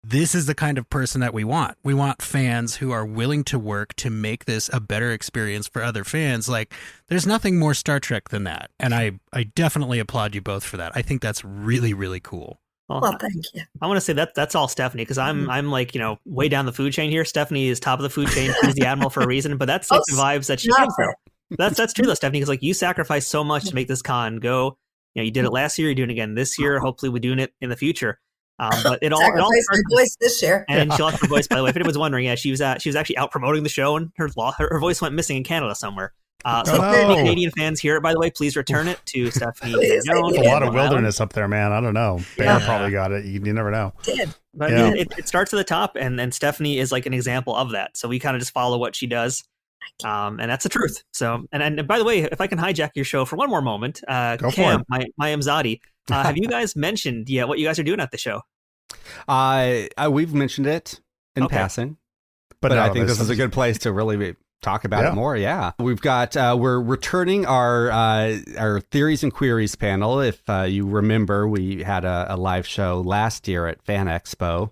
this is the kind of person that we want. We want fans who are willing to work to make this a better experience for other fans. Like, there's nothing more Star Trek than that. And I definitely applaud you both for that. I think that's really, really cool. Well, thank you. I want to say that's all Stephanie, because I'm like, way down the food chain here. Stephanie is top of the food chain. She's the admiral for a reason, but that's like the vibes that she gives her. That's true though, Stephanie, because like you sacrificed so much to make this con go. You did it last year, you're doing it again this year. Hopefully we're doing it in the future. But it all her voice this year, and she lost her voice, by the way. If anyone was wondering, she was actually out promoting the show, and her voice went missing in Canada somewhere. So if any Canadian fans hear it, by the way, please return it to Stephanie. There's a lot of wilderness up there, man. I don't know. Bear probably got it. You never know. But I mean, it starts at the top, and Stephanie is like an example of that. So we kind of just follow what she does. And that's the truth. So, and by the way, if I can hijack your show for one more moment, Cam, my Mzadi, have you guys mentioned yet what you guys are doing at the show? We've mentioned it in passing, but I think this is a good place to really talk about it more. Yeah, we've got we're returning our theories and queries panel. If you remember, we had a live show last year at Fan Expo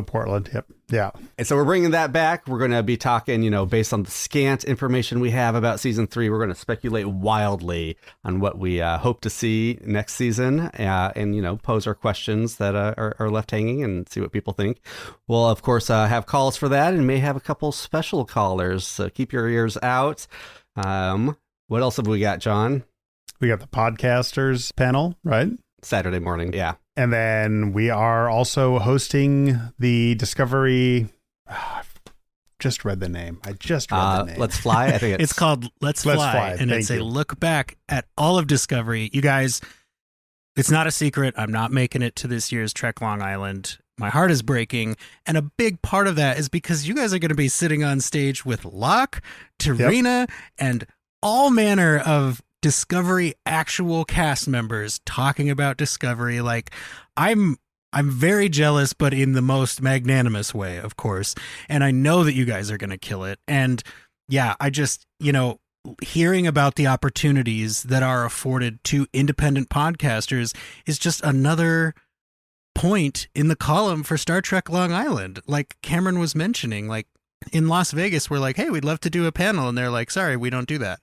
Portland. Yep. Yeah. And so we're bringing that back. We're going to be talking, based on the scant information we have about season 3, we're going to speculate wildly on what we hope to see next season, and, pose our questions that are left hanging and see what people think. We'll, of course, have calls for that, and may have a couple special callers. So keep your ears out. What else have we got, John? We got the podcasters panel, right? Saturday morning. Yeah. And then we are also hosting the Discovery. Just read the name. I just read the name. Let's Fly. I think it's called Let's Fly. And it's a look back at all of Discovery. You guys, it's not a secret. I'm not making it to this year's Trek Long Island. My heart is breaking. And a big part of that is because you guys are going to be sitting on stage with Locke, Tarina, and all manner of Discovery actual cast members talking about Discovery. Like, I'm very jealous, but in the most magnanimous way, of course. And I know that you guys are going to kill it. And yeah, I just, hearing about the opportunities that are afforded to independent podcasters is just another point in the column for Star Trek Long Island. Like Cameron was mentioning, like in Las Vegas, we're like, hey, we'd love to do a panel. And they're like, sorry, we don't do that.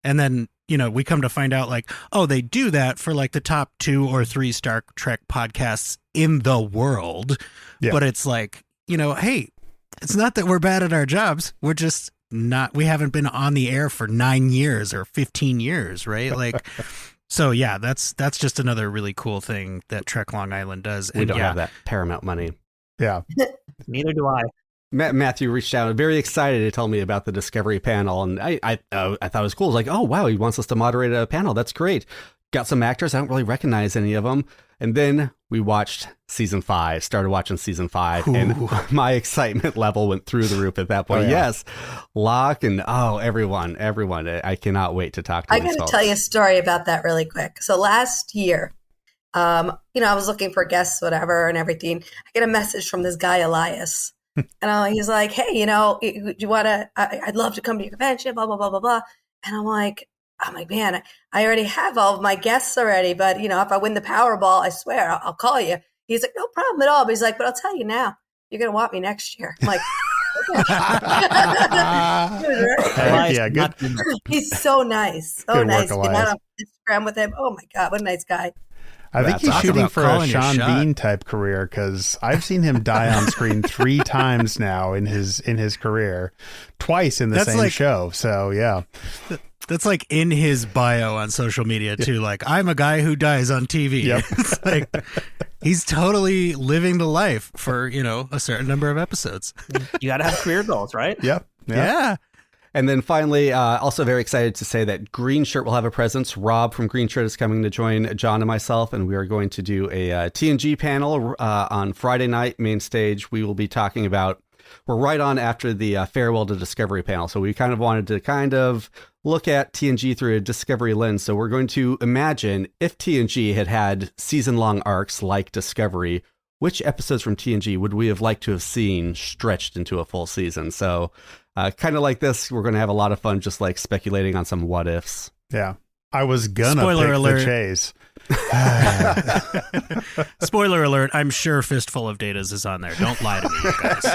And then, we come to find out like, oh, they do that for like the top 2 or 3 Star Trek podcasts in the world. Yeah. But it's like, hey, it's not that we're bad at our jobs. We're just we haven't been on the air for 9 years or 15 years. Right. Like, so yeah, that's just another really cool thing that Trek Long Island does. We don't have that Paramount money. Yeah. Neither do I. Matthew reached out, very excited to tell me about the Discovery panel, and I thought it was cool. I was like, oh, wow, he wants us to moderate a panel. That's great. Got some actors. I don't really recognize any of them. And then we watched started watching season 5, and my excitement level went through the roof at that point. Oh, yeah. Yes, Locke and everyone. I cannot wait to talk to you. I got to tell you a story about that really quick. So last year, I was looking for guests, whatever, and everything. I get a message from this guy, Elias. And he's like, hey, do you want to, I'd love to come to your convention, blah, blah, blah, blah, blah. And I'm like, man, I already have all of my guests already. But, if I win the Powerball, I swear I'll call you. He's like, no problem at all. But he's like, but I'll tell you now, you're going to want me next year. I'm like, Heck yeah, good. He's so nice. So Good nice. work, Been Elias. on Instagram with him. Oh my God, what a nice guy. I think That's he's awesome. shooting About for a calling your Sean shot. Bean type career because I've seen him die on screen 3 times now in his career, twice in the That's same like- show. So yeah, That's like in his bio on social media too. Like, I'm a guy who dies on TV. Yep. It's like he's totally living the life for, a certain number of episodes. You got to have career goals, right? yep, Yeah. And then finally, also very excited to say that Green Shirt will have a presence. Rob from Green Shirt is coming to join John and myself, and we are going to do a TNG panel on Friday night, main stage. We will be talking about, we're right on after the Farewell to Discovery panel, so we kind of wanted to look at TNG through a Discovery lens. So we're going to imagine if TNG had season-long arcs like Discovery, which episodes from TNG would we have liked to have seen stretched into a full season? So kind of like this, we're going to have a lot of fun just like speculating on some what ifs. yeah. I was gonna Spoiler pick alert. the chase. Spoiler alert, I'm sure Fistful of Datas is on there. Don't lie to me, you guys.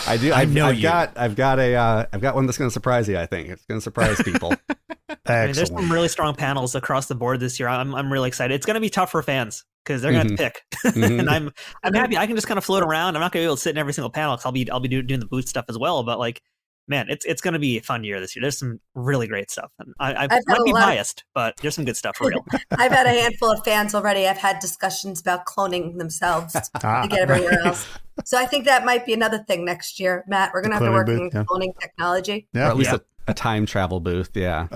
I do. I know I've got one that's going to surprise you. I think it's going to surprise people. I mean, there's Excellent. some really strong panels across the board this year. I'm really excited. It's going to be tough for fans because they're going to pick, and I'm happy. I can just kind of float around. I'm not going to be able to sit in every single panel because I'll be doing the booth stuff as well. But like, man, it's going to be a fun year this year. There's some really great stuff. And I had might a be lot of- biased, but there's some good stuff for real. I've had a handful of fans already. I've had discussions about cloning themselves to get everywhere else. So I think that might be another thing next year, Matt. We're going to have to Cloning work booth, on cloning technology. Or Yeah. at least a time travel booth. Yeah.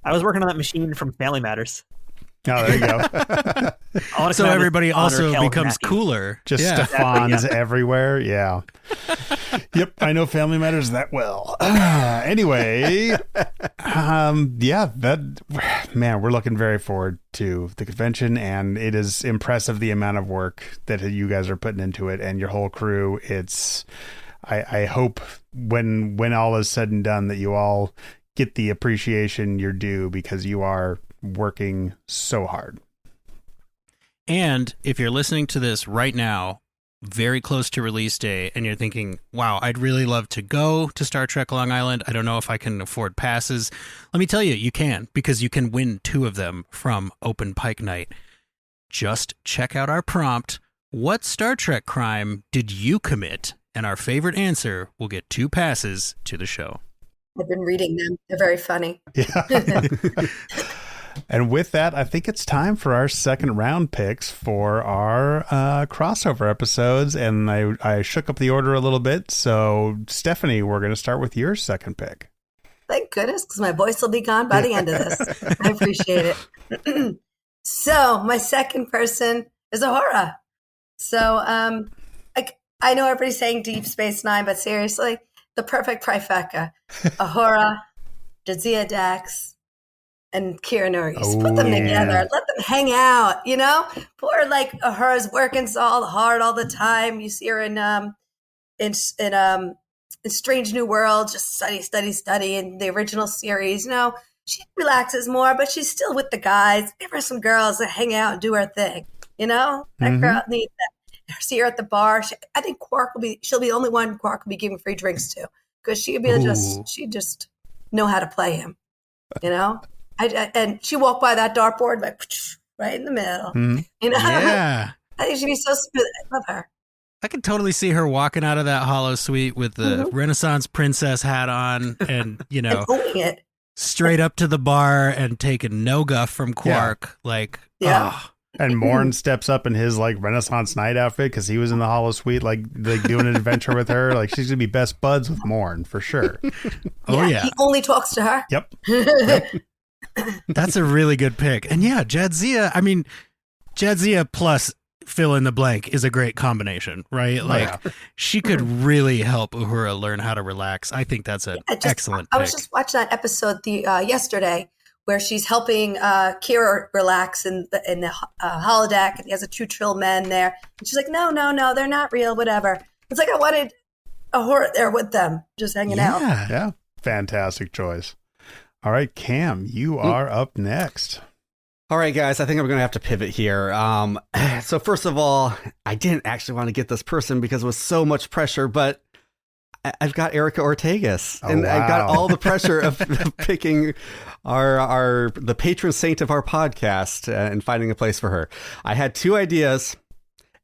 I was working on that machine from Family Matters. Oh, there you go. I wanna So come out everybody with Honor, also Kel, and becomes Matthew. cooler. Just Yeah. Stefans everywhere. Yeah. Yep. I know Family Matters that well. Anyway, man, we're looking very forward to the convention, and it is impressive the amount of work that you guys are putting into it and your whole crew. I hope when all is said and done that you all get the appreciation you're due because you are working so hard. And if you're listening to this right now, very close to release day, and you're thinking, wow, I'd really love to go to Star Trek Long Island. I don't know if I can afford passes. Let me tell you, you can, because you can win 2 of them from Open Pike Night. Just check out our prompt. What Star Trek crime did you commit? And our favorite answer will get 2 passes to the show. I've been reading them. They're very funny. Yeah. And with that, I think it's time for our second round picks for our crossover episodes. And I shook up the order a little bit. So, Stephanie, we're going to start with your second pick. Thank goodness, because my voice will be gone by the end of this. I appreciate it. So my second person is Uhura. So I know everybody's saying Deep Space Nine, but seriously, the perfect trifecta. Uhura, Jadzia Dax, and Kira Nerys. Put them together. Let them hang out, Poor, Uhura's working so hard all the time. You see her in Strange New World, just study in the original series. She relaxes more, but she's still with the guys. Give her some girls that hang out and do her thing. That girl needs that. See her at the bar. I think she'll be the only one Quark will be giving free drinks to, because she just know how to play him. And she walked by that dartboard right in the middle. Yeah. I think she'd be so smooth. I love her. I can totally see her walking out of that hollow suite with the Renaissance princess hat on and, And owning it. straight up to the bar and taking no guff from Quark. Yeah. And Morn steps up in his Renaissance night outfit because he was in the Hollow Suite, doing an adventure with her. She's gonna be best buds with Morn for sure. Oh yeah. He only talks to her. Yep. That's a really good pick. And yeah, Jadzia, Jadzia plus fill in the blank is a great combination, right? She could really help Uhura learn how to relax. I think that's an excellent pick. I was just watching that episode yesterday where she's helping Kira relax in the holodeck, and he has a 2 trill men there. And she's like, no, they're not real, whatever. It's I wanted Uhura there with them, just hanging out. Yeah. Fantastic choice. All right, Cam, you are up next. All right, guys, I think I'm going to have to pivot here. So first of all, I didn't actually want to get this person because it was so much pressure, but I've got Erica Ortegas, Oh, and I've got wow. all the pressure of picking the patron saint of our podcast and finding a place for her. I had two ideas,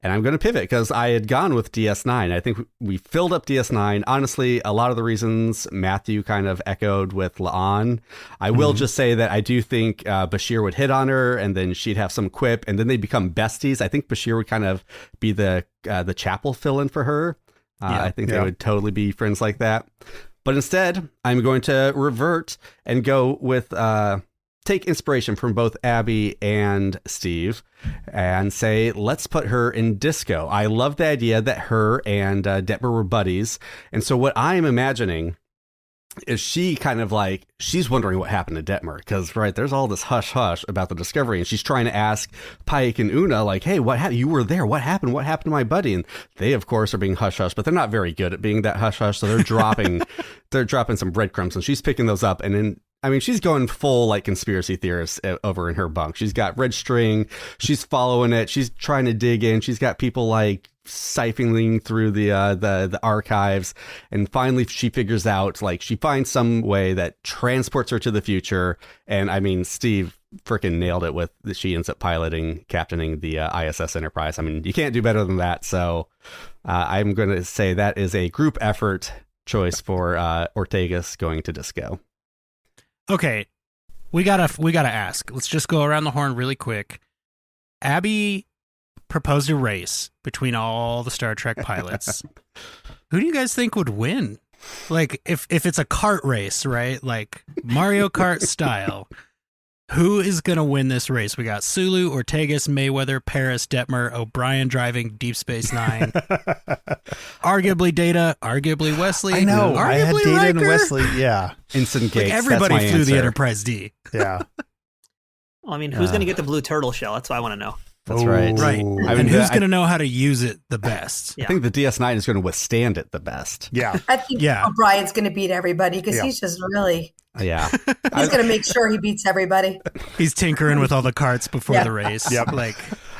and I'm going to pivot because I had gone with DS9. I think we filled up DS9. Honestly, a lot of the reasons Matthew kind of echoed with La'an. I will just say that I do think Bashir would hit on her, and then she'd have some quip, and then they'd become besties. I think Bashir would kind of be the chapel fill-in for her. I think they would totally be friends like that. But instead, I'm going to revert and go with take inspiration from both Abby and Steve and say, let's put her in disco. I love the idea that her and Detmer were buddies. And so what I'm imagining is she kind of like, she's wondering what happened to Detmer because, right, there's all this hush-hush about the discovery, and she's trying to ask Pike and Una, like, hey, what happened? You were there. What happened? What happened to my buddy? And they, of course, are being hush-hush, but they're not very good at being that hush-hush, so they're dropping some breadcrumbs, and she's picking those up, and then she's going full like conspiracy theorist over in her bunk. She's got red string. She's following it. She's trying to dig in. She's got people like siphoning through the archives, and finally she figures out, like, she finds some way that transports her to the future. And Steve freaking nailed it with she ends up captaining the ISS Enterprise. You can't do better than that. So I'm going to say that is a group effort choice for Ortegas going to disco. Okay, we gotta ask. Let's just go around the horn really quick. Abby proposed a race between all the Star Trek pilots. Who do you guys think would win? Like, if it's a kart race, right? Like Mario Kart style. Who is going to win this race? We got Sulu, Ortegas, Mayweather, Paris, Detmer, O'Brien driving Deep Space Nine. Arguably Data, arguably Wesley. I know. Arguably I had Data Riker. and Wesley. Yeah. Instant Like Gates. everybody That's my flew the answer. Enterprise D. Yeah. Well, who's going to get the blue turtle shell? That's what I want to know. That's right. Right. Ooh. And who's going to know how to use it the best? Yeah. I think the DS9 is going to withstand it the best. Yeah. I think Yeah. O'Brien's going to beat everybody because Yeah. he's just really, Yeah. he's going to make sure he beats everybody. He's tinkering with all the carts before Yeah. the race. Yep. Like,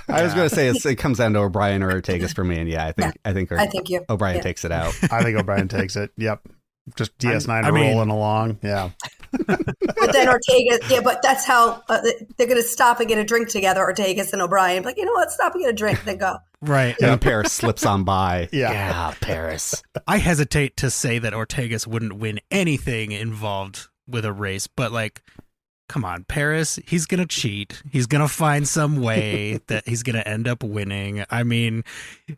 I was going to say it comes down to O'Brien or Ortegas for me, and I think O'Brien yeah. takes it out. I think O'Brien takes it. Yep. Just DS9 I mean- rolling along. Yeah. But then Ortega, but that's how they're going to stop and get a drink together, Ortegas and O'Brien. Like, you know what? Stop and get a drink, then go. right. And then Paris slips on by. Yeah. Paris. I hesitate to say that Ortegas wouldn't win anything involved with a race, but like, come on, Paris, he's going to cheat. He's going to find some way that he's going to end up winning.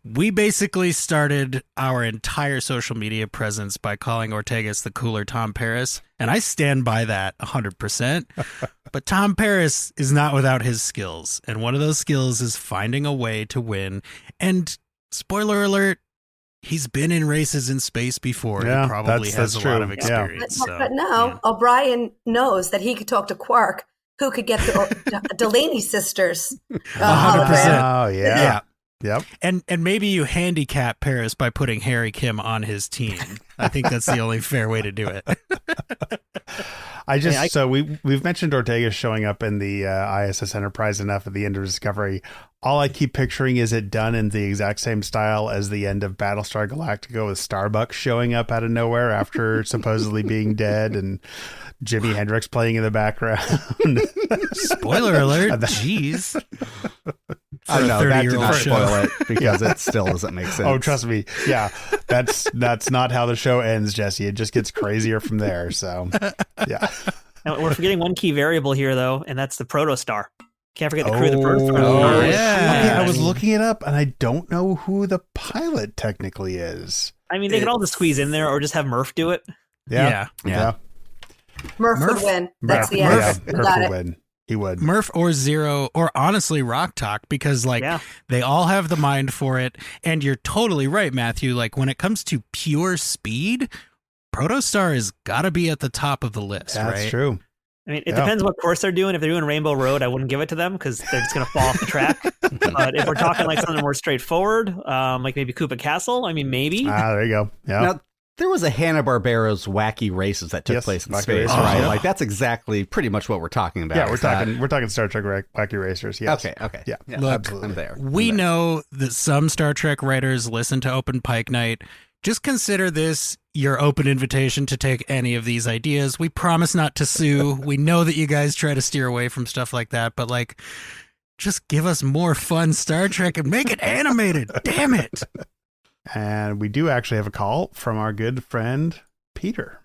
We basically started our entire social media presence by calling Ortegas the cooler Tom Paris, and I stand by that 100%. But Tom Paris is not without his skills, and one of those skills is finding a way to win. And spoiler alert, he's been in races in space before. Yeah, He probably that's has a true. lot of Yeah. experience. But now O'Brien knows that he could talk to Quark, who could get the Delaney sisters 100%. hologram. Oh, yeah. Yep. And maybe you handicap Paris by putting Harry Kim on his team. I think that's the only fair way to do it. So we've mentioned Ortega showing up in the ISS Enterprise enough at the end of Discovery. All I keep picturing is it done in the exact same style as the end of Battlestar Galactica, with Starbucks showing up out of nowhere after supposedly being dead, and Jimi Hendrix playing in the background. Spoiler alert. Jeez. I know that did not show. spoil it because it still doesn't make sense. Oh, trust me. Yeah, that's not how the show ends, Jesse. It just gets crazier from there. So, yeah. Now, we're forgetting one key variable here, though, and that's the protostar. Can't forget the crew of the protostar. Oh, yeah. yeah. Okay, I was looking it up, and I don't know who the pilot technically is. They can all just squeeze in there, or just have Murph do it. Yeah. Murph would win. That's the answer. Yeah, You Murph got would it. win. He would. Murph or Zero, or honestly Rock Talk, because they all have the mind for it. And you're totally right, Matthew. Like, when it comes to pure speed, Protostar has got to be at the top of the list, right? That's true. It depends what course they're doing. If they're doing Rainbow Road, I wouldn't give it to them because they're just going to fall off the track. But if we're talking like something more straightforward, like maybe Koopa Castle, maybe. There you go. Yeah. Now, there was a Hanna-Barbera's Wacky Races that took place in Wacky space, Races. right? Yeah. Like, that's exactly pretty much what we're talking about. Yeah, we're talking Star Trek Wacky Racers. Yes. Okay. Yeah. Look, absolutely. I'm there. We I'm there. know that some Star Trek writers listen to Open Pike Night. Just consider this your open invitation to take any of these ideas. We promise not to sue. We know that you guys try to steer away from stuff like that, but like, just give us more fun Star Trek and make it animated. Damn it. And we do actually have a call from our good friend, Peter.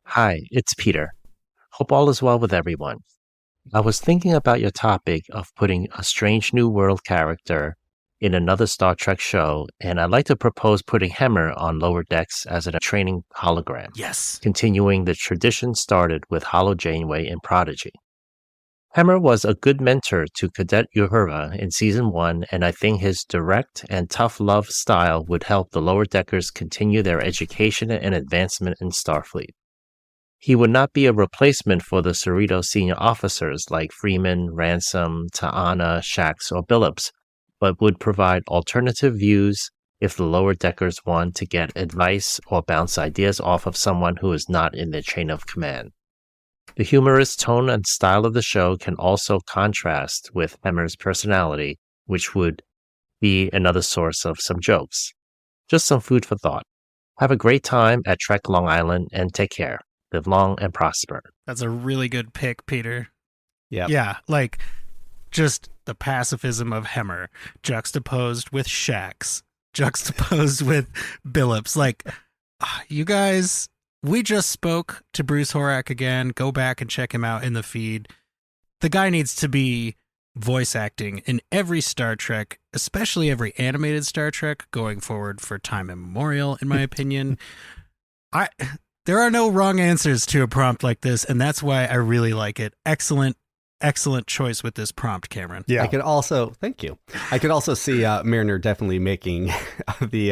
Hi, it's Peter. Hope all is well with everyone. I was thinking about your topic of putting a Strange New World character in another Star Trek show, and I'd like to propose putting Hemmer on Lower Decks as a training hologram. Yes. Continuing the tradition started with Holo Janeway in Prodigy. Hemmer was a good mentor to Cadet Uhura in Season 1, and I think his direct and tough love style would help the Lower Deckers continue their education and advancement in Starfleet. He would not be a replacement for the Cerritos senior officers like Freeman, Ransom, Ta'ana, Shax, or Billups, but would provide alternative views if the Lower Deckers want to get advice or bounce ideas off of someone who is not in their chain of command. The humorous tone and style of the show can also contrast with Hemmer's personality, which would be another source of some jokes. Just some food for thought. Have a great time at Trek Long Island and take care. Live long and prosper. That's a really good pick, Peter. Yeah. Yeah, like just the pacifism of Hemmer juxtaposed with Shax, juxtaposed with Billups. Like, you guys, we just spoke to Bruce Horak again. Go back and check him out in the feed. The guy needs to be voice acting in every Star Trek, especially every animated Star Trek going forward for time immemorial, in my opinion. There are no wrong answers to a prompt like this, and that's why I really like it. Excellent choice with this prompt, Cameron. Yeah. Thank you. I could also see Mariner definitely making the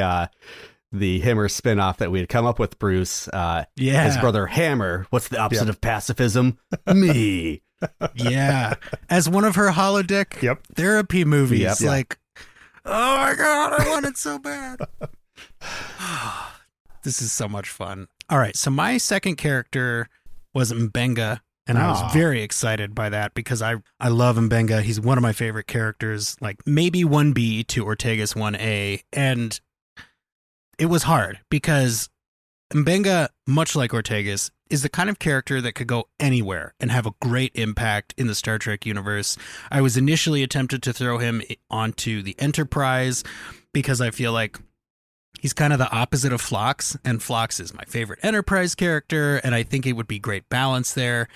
Hammer spinoff that we had come up with, Bruce. His brother Hammer. What's the opposite of pacifism? Me. Yeah. As one of her holodeck therapy movies. Like, oh my God, I want it so bad. This is so much fun. All right, so my second character was M'Benga, and I was very excited by that because I love M'Benga. He's one of my favorite characters, like maybe 1B to Ortega's 1A, and it was hard because M'Benga, much like Ortega's, is the kind of character that could go anywhere and have a great impact in the Star Trek universe. I was initially tempted to throw him onto the Enterprise because I feel like he's kind of the opposite of Phlox, and Phlox is my favorite Enterprise character, and I think it would be great balance there.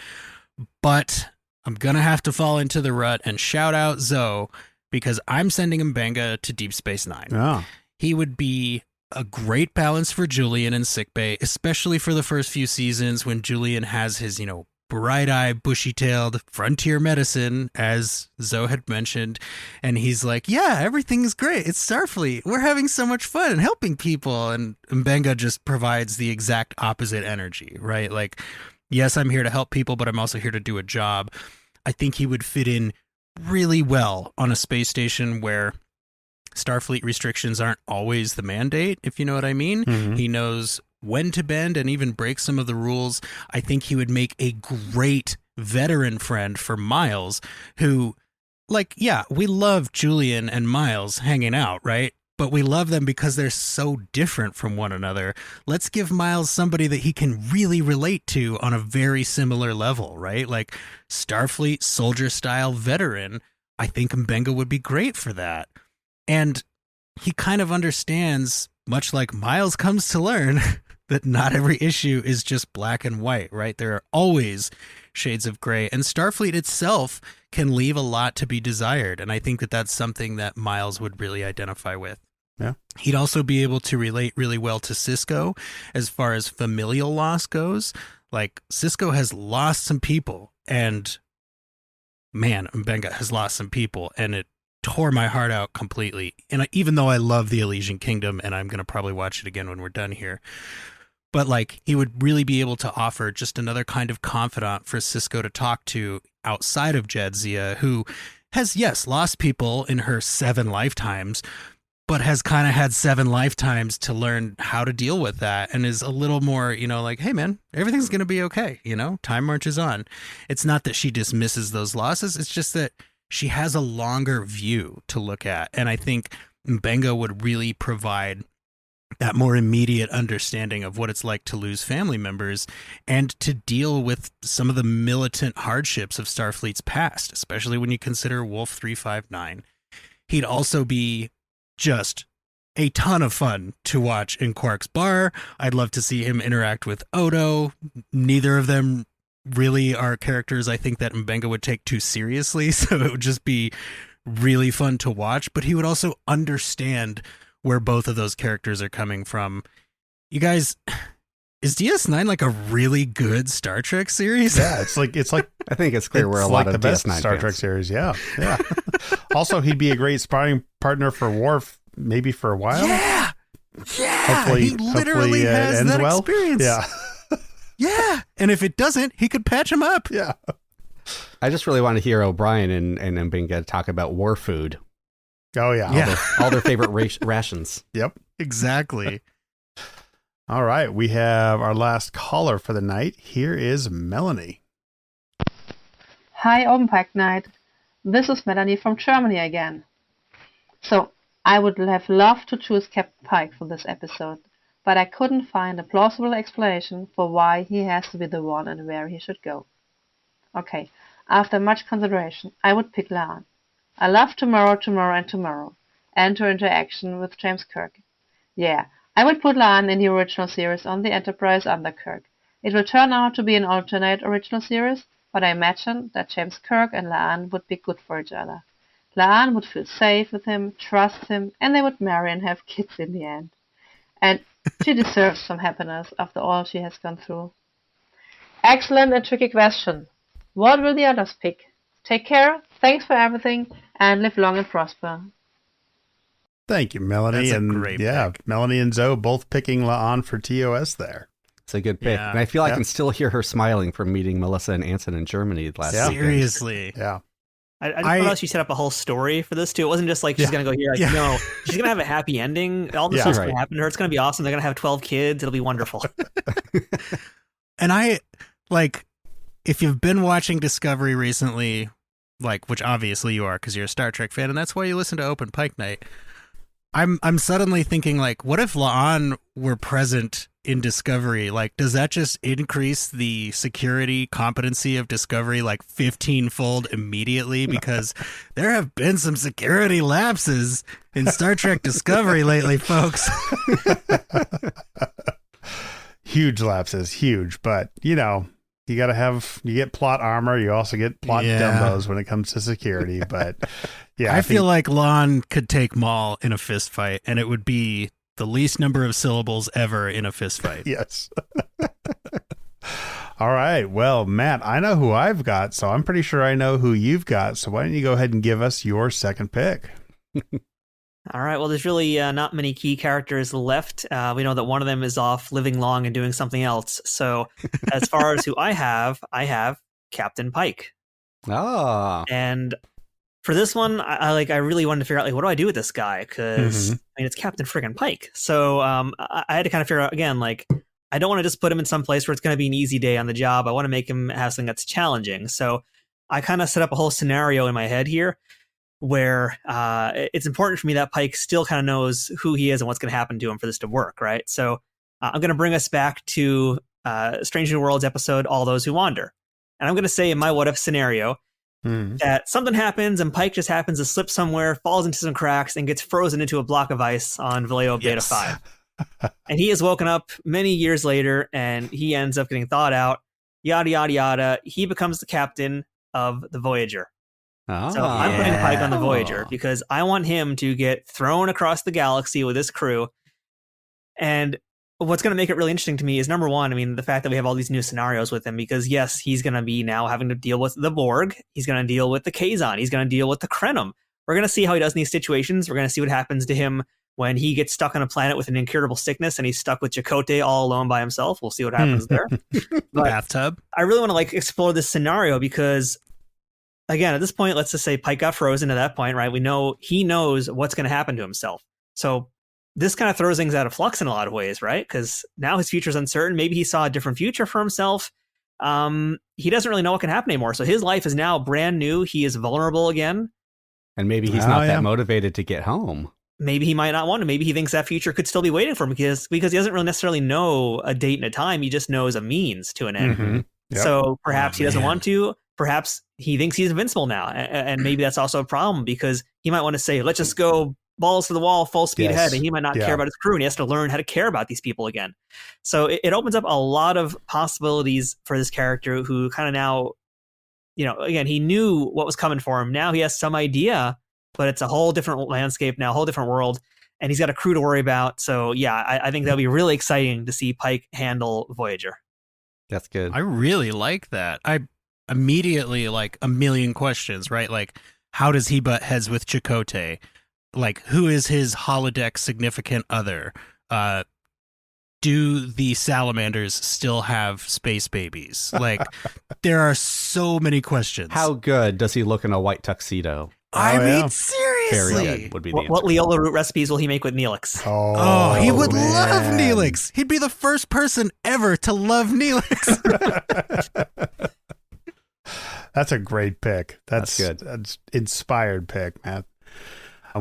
But I'm going to have to fall into the rut and shout out Zoe because I'm sending M'Benga to Deep Space Nine. Oh. He would be a great balance for Julian in sickbay, especially for the first few seasons when Julian has his, bright-eyed, bushy-tailed frontier medicine, as Zoe had mentioned, and he's like, yeah, everything's great. It's Starfleet. We're having so much fun and helping people, and M'Benga just provides the exact opposite energy, right? Like, yes, I'm here to help people, but I'm also here to do a job. I think he would fit in really well on a space station where Starfleet restrictions aren't always the mandate, if you know what I mean. Mm-hmm. He knows when to bend and even break some of the rules. I think he would make a great veteran friend for Miles, who, like, yeah, we love Julian and Miles hanging out, right? But we love them because they're so different from one another. Let's give Miles somebody that he can really relate to on a very similar level, right? Like Starfleet soldier-style veteran. I think M'Benga would be great for that. And he kind of understands, much like Miles comes to learn, that not every issue is just black and white, right? There are always shades of gray. And Starfleet itself can leave a lot to be desired. And I think that that's something that Miles would really identify with. Yeah. He'd also be able to relate really well to Sisko as far as familial loss goes. Like, Sisko has lost some people, and man, M'Benga has lost some people, and it tore my heart out completely. And even though I love the Elysian Kingdom, and I'm going to probably watch it again when we're done here, but like, he would really be able to offer just another kind of confidant for Sisko to talk to outside of Jadzia, who has, yes, lost people in her 7 lifetimes, but has kind of had 7 lifetimes to learn how to deal with that, and is a little more, like, hey man, everything's going to be okay. Time marches on. It's not that she dismisses those losses. It's just that she has a longer view to look at. And I think M'Benga would really provide that more immediate understanding of what it's like to lose family members and to deal with some of the militant hardships of Starfleet's past, especially when you consider Wolf 359. He'd also be just a ton of fun to watch in Quark's bar. I'd love to see him interact with Odo. Neither of them really are characters I think that Mbenga would take too seriously, so it would just be really fun to watch, but he would also understand where both of those characters are coming from. You guys, is DS9 like a really good Star Trek series? Yeah, it's like I think it's clear we're a lot like of the best DS9 Star fans. Trek series. Yeah. Also, he'd be a great sparring partner for Worf, maybe for a while. Yeah, Hopefully, he literally has ends that well. experience. Yeah. Yeah, and if it doesn't, he could patch him up. Yeah. I just really want to hear O'Brien and Mbenga talk about war food. Oh, yeah. All their favorite rations. Yep. Exactly. All right. We have our last caller for the night. Here is Melanie. Hi, Open Pike Night. This is Melanie from Germany again. So, I would have loved to choose Captain Pike for this episode, but I couldn't find a plausible explanation for why he has to be the one and where he should go. Okay, after much consideration, I would pick La'an. I love Tomorrow, and Tomorrow, and her interaction with James Kirk. Yeah, I would put La'an in the original series on the Enterprise under Kirk. It will turn out to be an alternate original series, but I imagine that James Kirk and La'an would be good for each other. La'an would feel safe with him, trust him, and they would marry and have kids in the end. And she deserves some happiness after all she has gone through. Excellent and tricky question. What will the others pick? Take care, thanks for everything, and live long and prosper. Thank you, Melanie. That's a and great pick. Melanie and Zoe both picking La'an for TOS there. It's a good pick. Yeah. And I feel I can still hear her smiling from meeting Melissa and Anson in Germany last weekend. Seriously. Yeah. I just thought she set up a whole story for this too. It wasn't just like she's gonna go here. Like, no, she's gonna have a happy ending. All this stuff's gonna happen to her. It's gonna be awesome. They're gonna have 12 kids. It'll be wonderful. And I like, if you've been watching Discovery recently, like, which obviously you are because you're a Star Trek fan, and that's why you listen to Open Pike Night. I'm suddenly thinking, like, what if La'an were present in Discovery? Like, does that just increase the security competency of Discovery like 15-fold immediately? Because there have been some security lapses in Star Trek Discovery lately, folks. Huge lapses, huge. But, you get plot armor. You also get plot dumbos when it comes to security. But yeah, I feel like La'an could take Maul in a fist fight, and it would be the least number of syllables ever in a fist fight. Yes. All right. Well, Matt, I know who I've got, so I'm pretty sure I know who you've got. So why don't you go ahead and give us your second pick? All right. Well, there's really not many key characters left. We know that one of them is off living long and doing something else. So as far as who I have Captain Pike. Oh. And for this one, I really wanted to figure out, like, what do I do with this guy? Because it's Captain friggin' Pike. So I had to kind of figure out, again, like, I don't want to just put him in some place where it's going to be an easy day on the job. I want to make him have something that's challenging. So I kind of set up a whole scenario in my head here where it's important for me that Pike still kind of knows who he is and what's going to happen to him for this to work, right? So I'm going to bring us back to Strange New Worlds episode, All Those Who Wander. And I'm going to say in my what-if scenario that something happens and Pike just happens to slip somewhere, falls into some cracks, and gets frozen into a block of ice on Vallejo Beta 5. And he is woken up many years later, and he ends up getting thawed out, yada, yada, yada. He becomes the captain of the Voyager. So I'm putting Pike on the Voyager because I want him to get thrown across the galaxy with his crew. And what's going to make it really interesting to me is, number one, I mean, the fact that we have all these new scenarios with him, because yes, he's going to be now having to deal with the Borg. He's going to deal with the Kazon. He's going to deal with the Krenim. We're going to see how he does in these situations. We're going to see what happens to him when he gets stuck on a planet with an incurable sickness and he's stuck with Chakotay all alone by himself. We'll see what happens there. But bathtub. I really want to explore this scenario because, again, at this point, let's just say Pike got frozen at that point, right? We know he knows what's going to happen to himself. So this kind of throws things out of flux in a lot of ways, right? Because now his future is uncertain. Maybe he saw a different future for himself. He doesn't really know what can happen anymore. So his life is now brand new. He is vulnerable again. And maybe he's not that motivated to get home. maybe he might not want to. Maybe he thinks that future could still be waiting for him because he doesn't really necessarily know a date and a time. He just knows a means to an end. Mm-hmm. Yep. So perhaps he doesn't want to. Perhaps he thinks he's invincible now. And maybe that's also a problem because he might want to say, let's just go balls to the wall, full speed ahead. And he might not care about his crew, and he has to learn how to care about these people again. So it opens up a lot of possibilities for this character who kind of now, again, he knew what was coming for him. Now he has some idea, but it's a whole different landscape now, a whole different world. And he's got a crew to worry about. So yeah, I think that'll be really exciting to see Pike handle Voyager. That's good. I really like that. I immediately like a million questions, right? Like, how does he butt heads with Chakotay? Like, who is his holodeck significant other? Do the salamanders still have space babies? Like, there are so many questions. How good does he look in a white tuxedo? I mean, seriously. Very good would be the answer. What Leola root recipes will he make with Neelix? Oh, he would love Neelix. He'd be the first person ever to love Neelix. That's a great pick. That's good. That's inspired pick, Matt.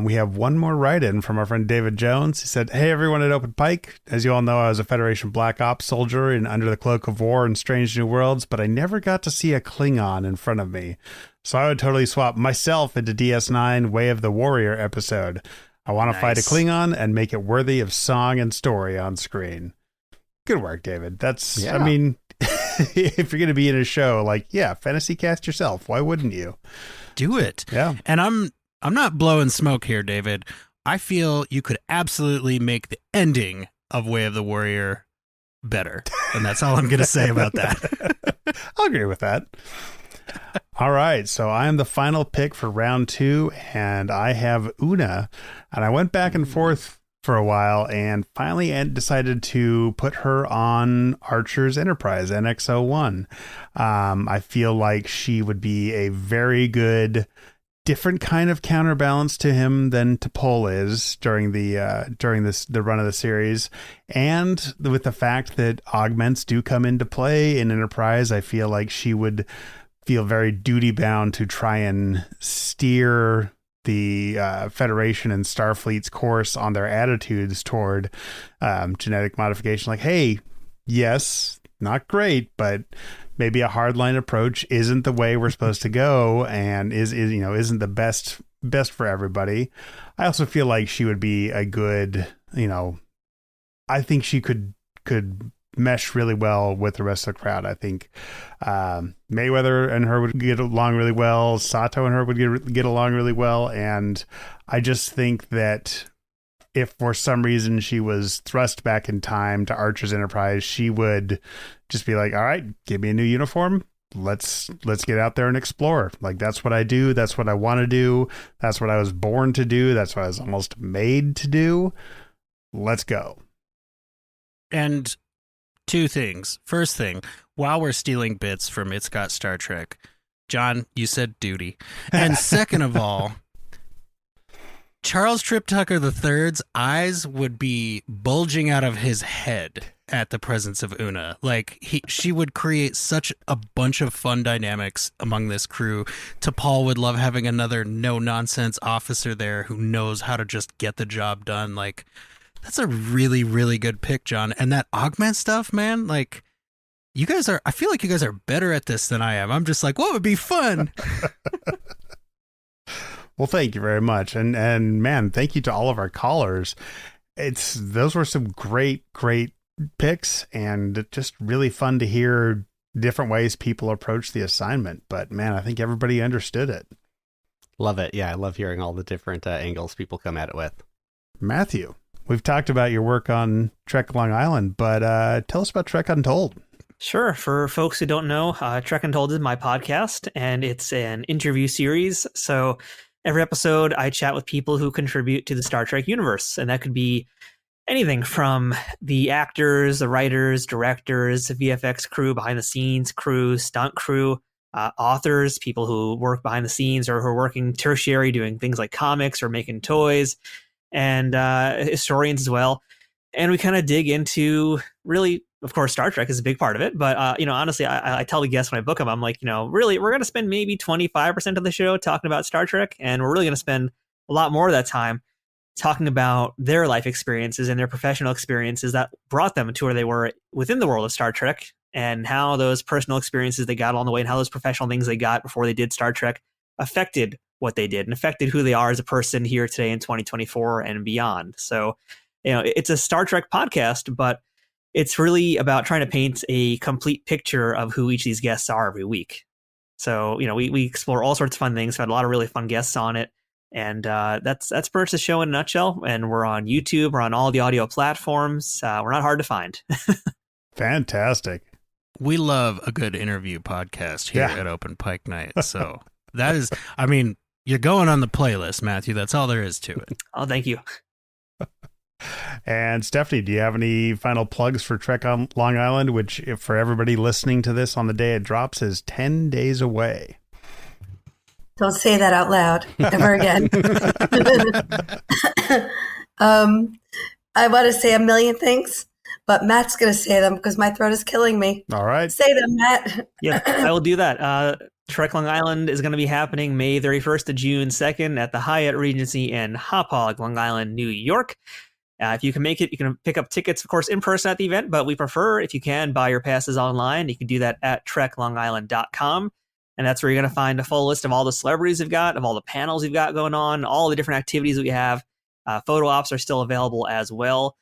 We have one more write-in from our friend David Jones. He said, hey, everyone at Open Pike. As you all know, I was a Federation Black Ops soldier in Under the Cloak of War and Strange New Worlds, but I never got to see a Klingon in front of me. So I would totally swap myself into DS9 Way of the Warrior episode. I want to fight a Klingon and make it worthy of song and story on screen. Good work, David. That's, I mean, if you're going to be in a show, like, fantasy cast yourself. Why wouldn't you? Do it. Yeah. And I'm not blowing smoke here, David. I feel you could absolutely make the ending of Way of the Warrior better. And that's all I'm going to say about that. I'll agree with that. All right. So I am the final pick for round 2, and I have Una. And I went back and forth for a while and finally decided to put her on Archer's Enterprise, NX-01. I feel like she would be a very good different kind of counterbalance to him than T'Pol is during the run of the series, and with the fact that augments do come into play in Enterprise, I feel like she would feel very duty bound to try and steer the Federation and Starfleet's course on their attitudes toward genetic modification. Like, hey, yes, not great, but maybe a hardline approach isn't the way we're supposed to go, and isn't the best for everybody. I also feel like she would be a good, I think she could mesh really well with the rest of the crowd. I think Mayweather and her would get along really well. Sato and her would get along really well, and I just think that if for some reason she was thrust back in time to Archer's Enterprise, she would just be like, all right, give me a new uniform. Let's get out there and explore. Like, that's what I do. That's what I want to do. That's what I was born to do. That's what I was almost made to do. Let's go. And two things. First thing, while we're stealing bits from It's Got Star Trek, John, you said duty. And second of all, Charles Trip Tucker III's eyes would be bulging out of his head at the presence of Una. Like, she would create such a bunch of fun dynamics among this crew. T'Pol would love having another no-nonsense officer there who knows how to just get the job done. Like, that's a really, really good pick, John. And that augment stuff, man, like, I feel like you guys are better at this than I am. I'm just like, what would be fun? Well, thank you very much. And man, thank you to all of our callers. Those were some great picks, and just really fun to hear different ways people approach the assignment. But man, I think everybody understood it. Love it. Yeah, I love hearing all the different angles people come at it with. Matthew, we've talked about your work on Trek Long Island, but tell us about Trek Untold. Sure. For folks who don't know, Trek Untold is my podcast, and it's an interview series. So every episode, I chat with people who contribute to the Star Trek universe, and that could be anything from the actors, the writers, directors, VFX crew, behind the scenes crew, stunt crew, authors, people who work behind the scenes or who are working tertiary doing things like comics or making toys, and historians as well. And we kind of dig into, really, of course, Star Trek is a big part of it. But, honestly, I tell the guests when I book them, I'm like, really, we're going to spend maybe 25% of the show talking about Star Trek. And we're really going to spend a lot more of that time talking about their life experiences and their professional experiences that brought them to where they were within the world of Star Trek, and how those personal experiences they got along the way and how those professional things they got before they did Star Trek affected what they did and affected who they are as a person here today in 2024 and beyond. So, it's a Star Trek podcast, but it's really about trying to paint a complete picture of who each of these guests are every week. So, we explore all sorts of fun things. We've had a lot of really fun guests on it. And that's pretty much the show in a nutshell. And we're on YouTube. We're on all the audio platforms. We're not hard to find. Fantastic. We love a good interview podcast here at Open Pike Night. So that is, I mean, you're going on the playlist, Matthew. That's all there is to it. Oh, thank you. And Stephanie, do you have any final plugs for Trek on Long Island, which, if for everybody listening to this on the day it drops, is 10 days away? Don't say that out loud ever again. I want to say a million things, but Matt's going to say them because my throat is killing me. All right. Say them, Matt. Yeah, I will do that. Trek Long Island is going to be happening May 31st to June 2nd at the Hyatt Regency in Hauppauge, Long Island, New York. If you can make it, you can pick up tickets, of course, in person at the event, but we prefer, if you can, buy your passes online. You can do that at treklongisland.com. And that's where you're going to find a full list of all the celebrities we've got, of all the panels we've got going on, all the different activities that we have. Photo ops are still available as well.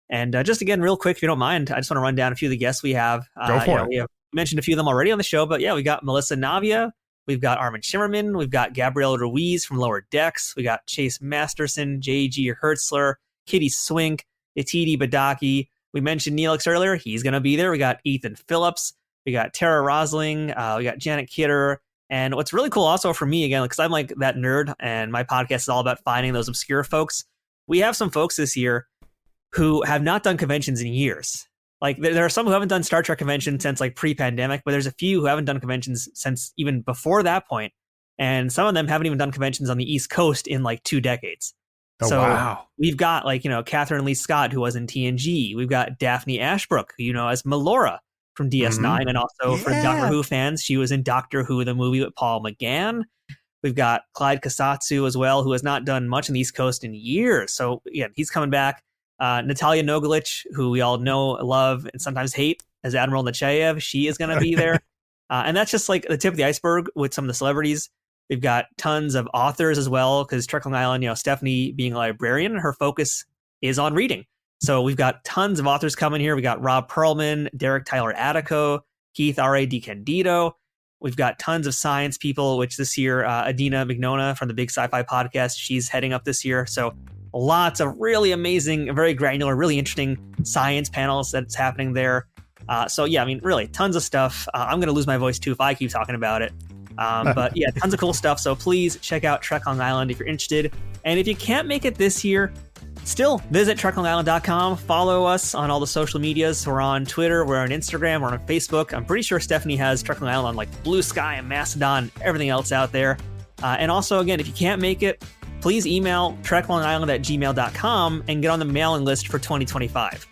And just again, real quick, if you don't mind, I just want to run down a few of the guests we have. Go for it. We have mentioned a few of them already on the show, but we got Melissa Navia. We've got Armin Shimmerman. We've got Gabrielle Ruiz from Lower Decks. We got Chase Masterson, J.G. Hertzler, Kitty Swink, Itidi Badaki. We mentioned Neelix earlier. He's going to be there. We got Ethan Phillips. We got Tara Rosling, we got Janet Kidder. And what's really cool also for me, again, because I'm like that nerd and my podcast is all about finding those obscure folks. We have some folks this year who have not done conventions in years. Like there are some who haven't done Star Trek conventions since like pre-pandemic, but there's a few who haven't done conventions since even before that point. And some of them haven't even done conventions on the East Coast in like 2 decades. Oh, so wow. We've got like, Catherine Lee Scott, who was in TNG. We've got Daphne Ashbrook, who as Melora from DS9, and also for Doctor Who fans, she was in Doctor Who, the movie with Paul McGann. We've got Clyde Kasatsu as well, who has not done much on the East Coast in years. So yeah, he's coming back. Natalia Nogalich, who we all know, love, and sometimes hate as Admiral Nechayev, she is going to be there. And that's just like the tip of the iceberg with some of the celebrities. We've got tons of authors as well, because Trek Long Island, Stephanie being a librarian, her focus is on reading. So we've got tons of authors coming here. We got Rob Perlman, Derek Tyler Attico, Keith R.A. DiCandido. We've got tons of science people, which this year, Adina Mignona from the Big Sci-Fi Podcast, she's heading up this year. So lots of really amazing, very granular, really interesting science panels that's happening there. So yeah, I mean, really tons of stuff. I'm going to lose my voice too if I keep talking about it. But yeah, tons of cool stuff. So please check out Trek Long Island if you're interested. And if you can't make it this year, still visit treklongisland.com. Follow us on all the social medias. We're on Twitter, we're on Instagram, we're on Facebook. I'm pretty sure Stephanie has Trek Long Island on like Blue Sky and Mastodon, everything else out there. And also, again, if you can't make it, please email treklongisland@gmail.com and get on the mailing list for 2025.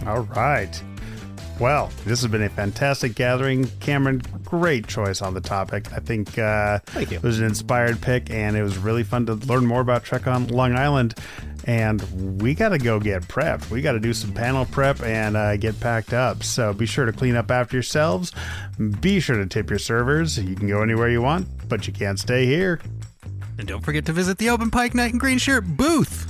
All right. Well, this has been a fantastic gathering. Cameron, great choice on the topic. I think Thank you. it was an inspired pick, and it was really fun to learn more about Trek on Long Island. And we got to go get prepped. We got to do some panel prep and get packed up. So be sure to clean up after yourselves. Be sure to tip your servers. You can go anywhere you want, but you can't stay here. And don't forget to visit the Open Pike Night and Green Shirt booth.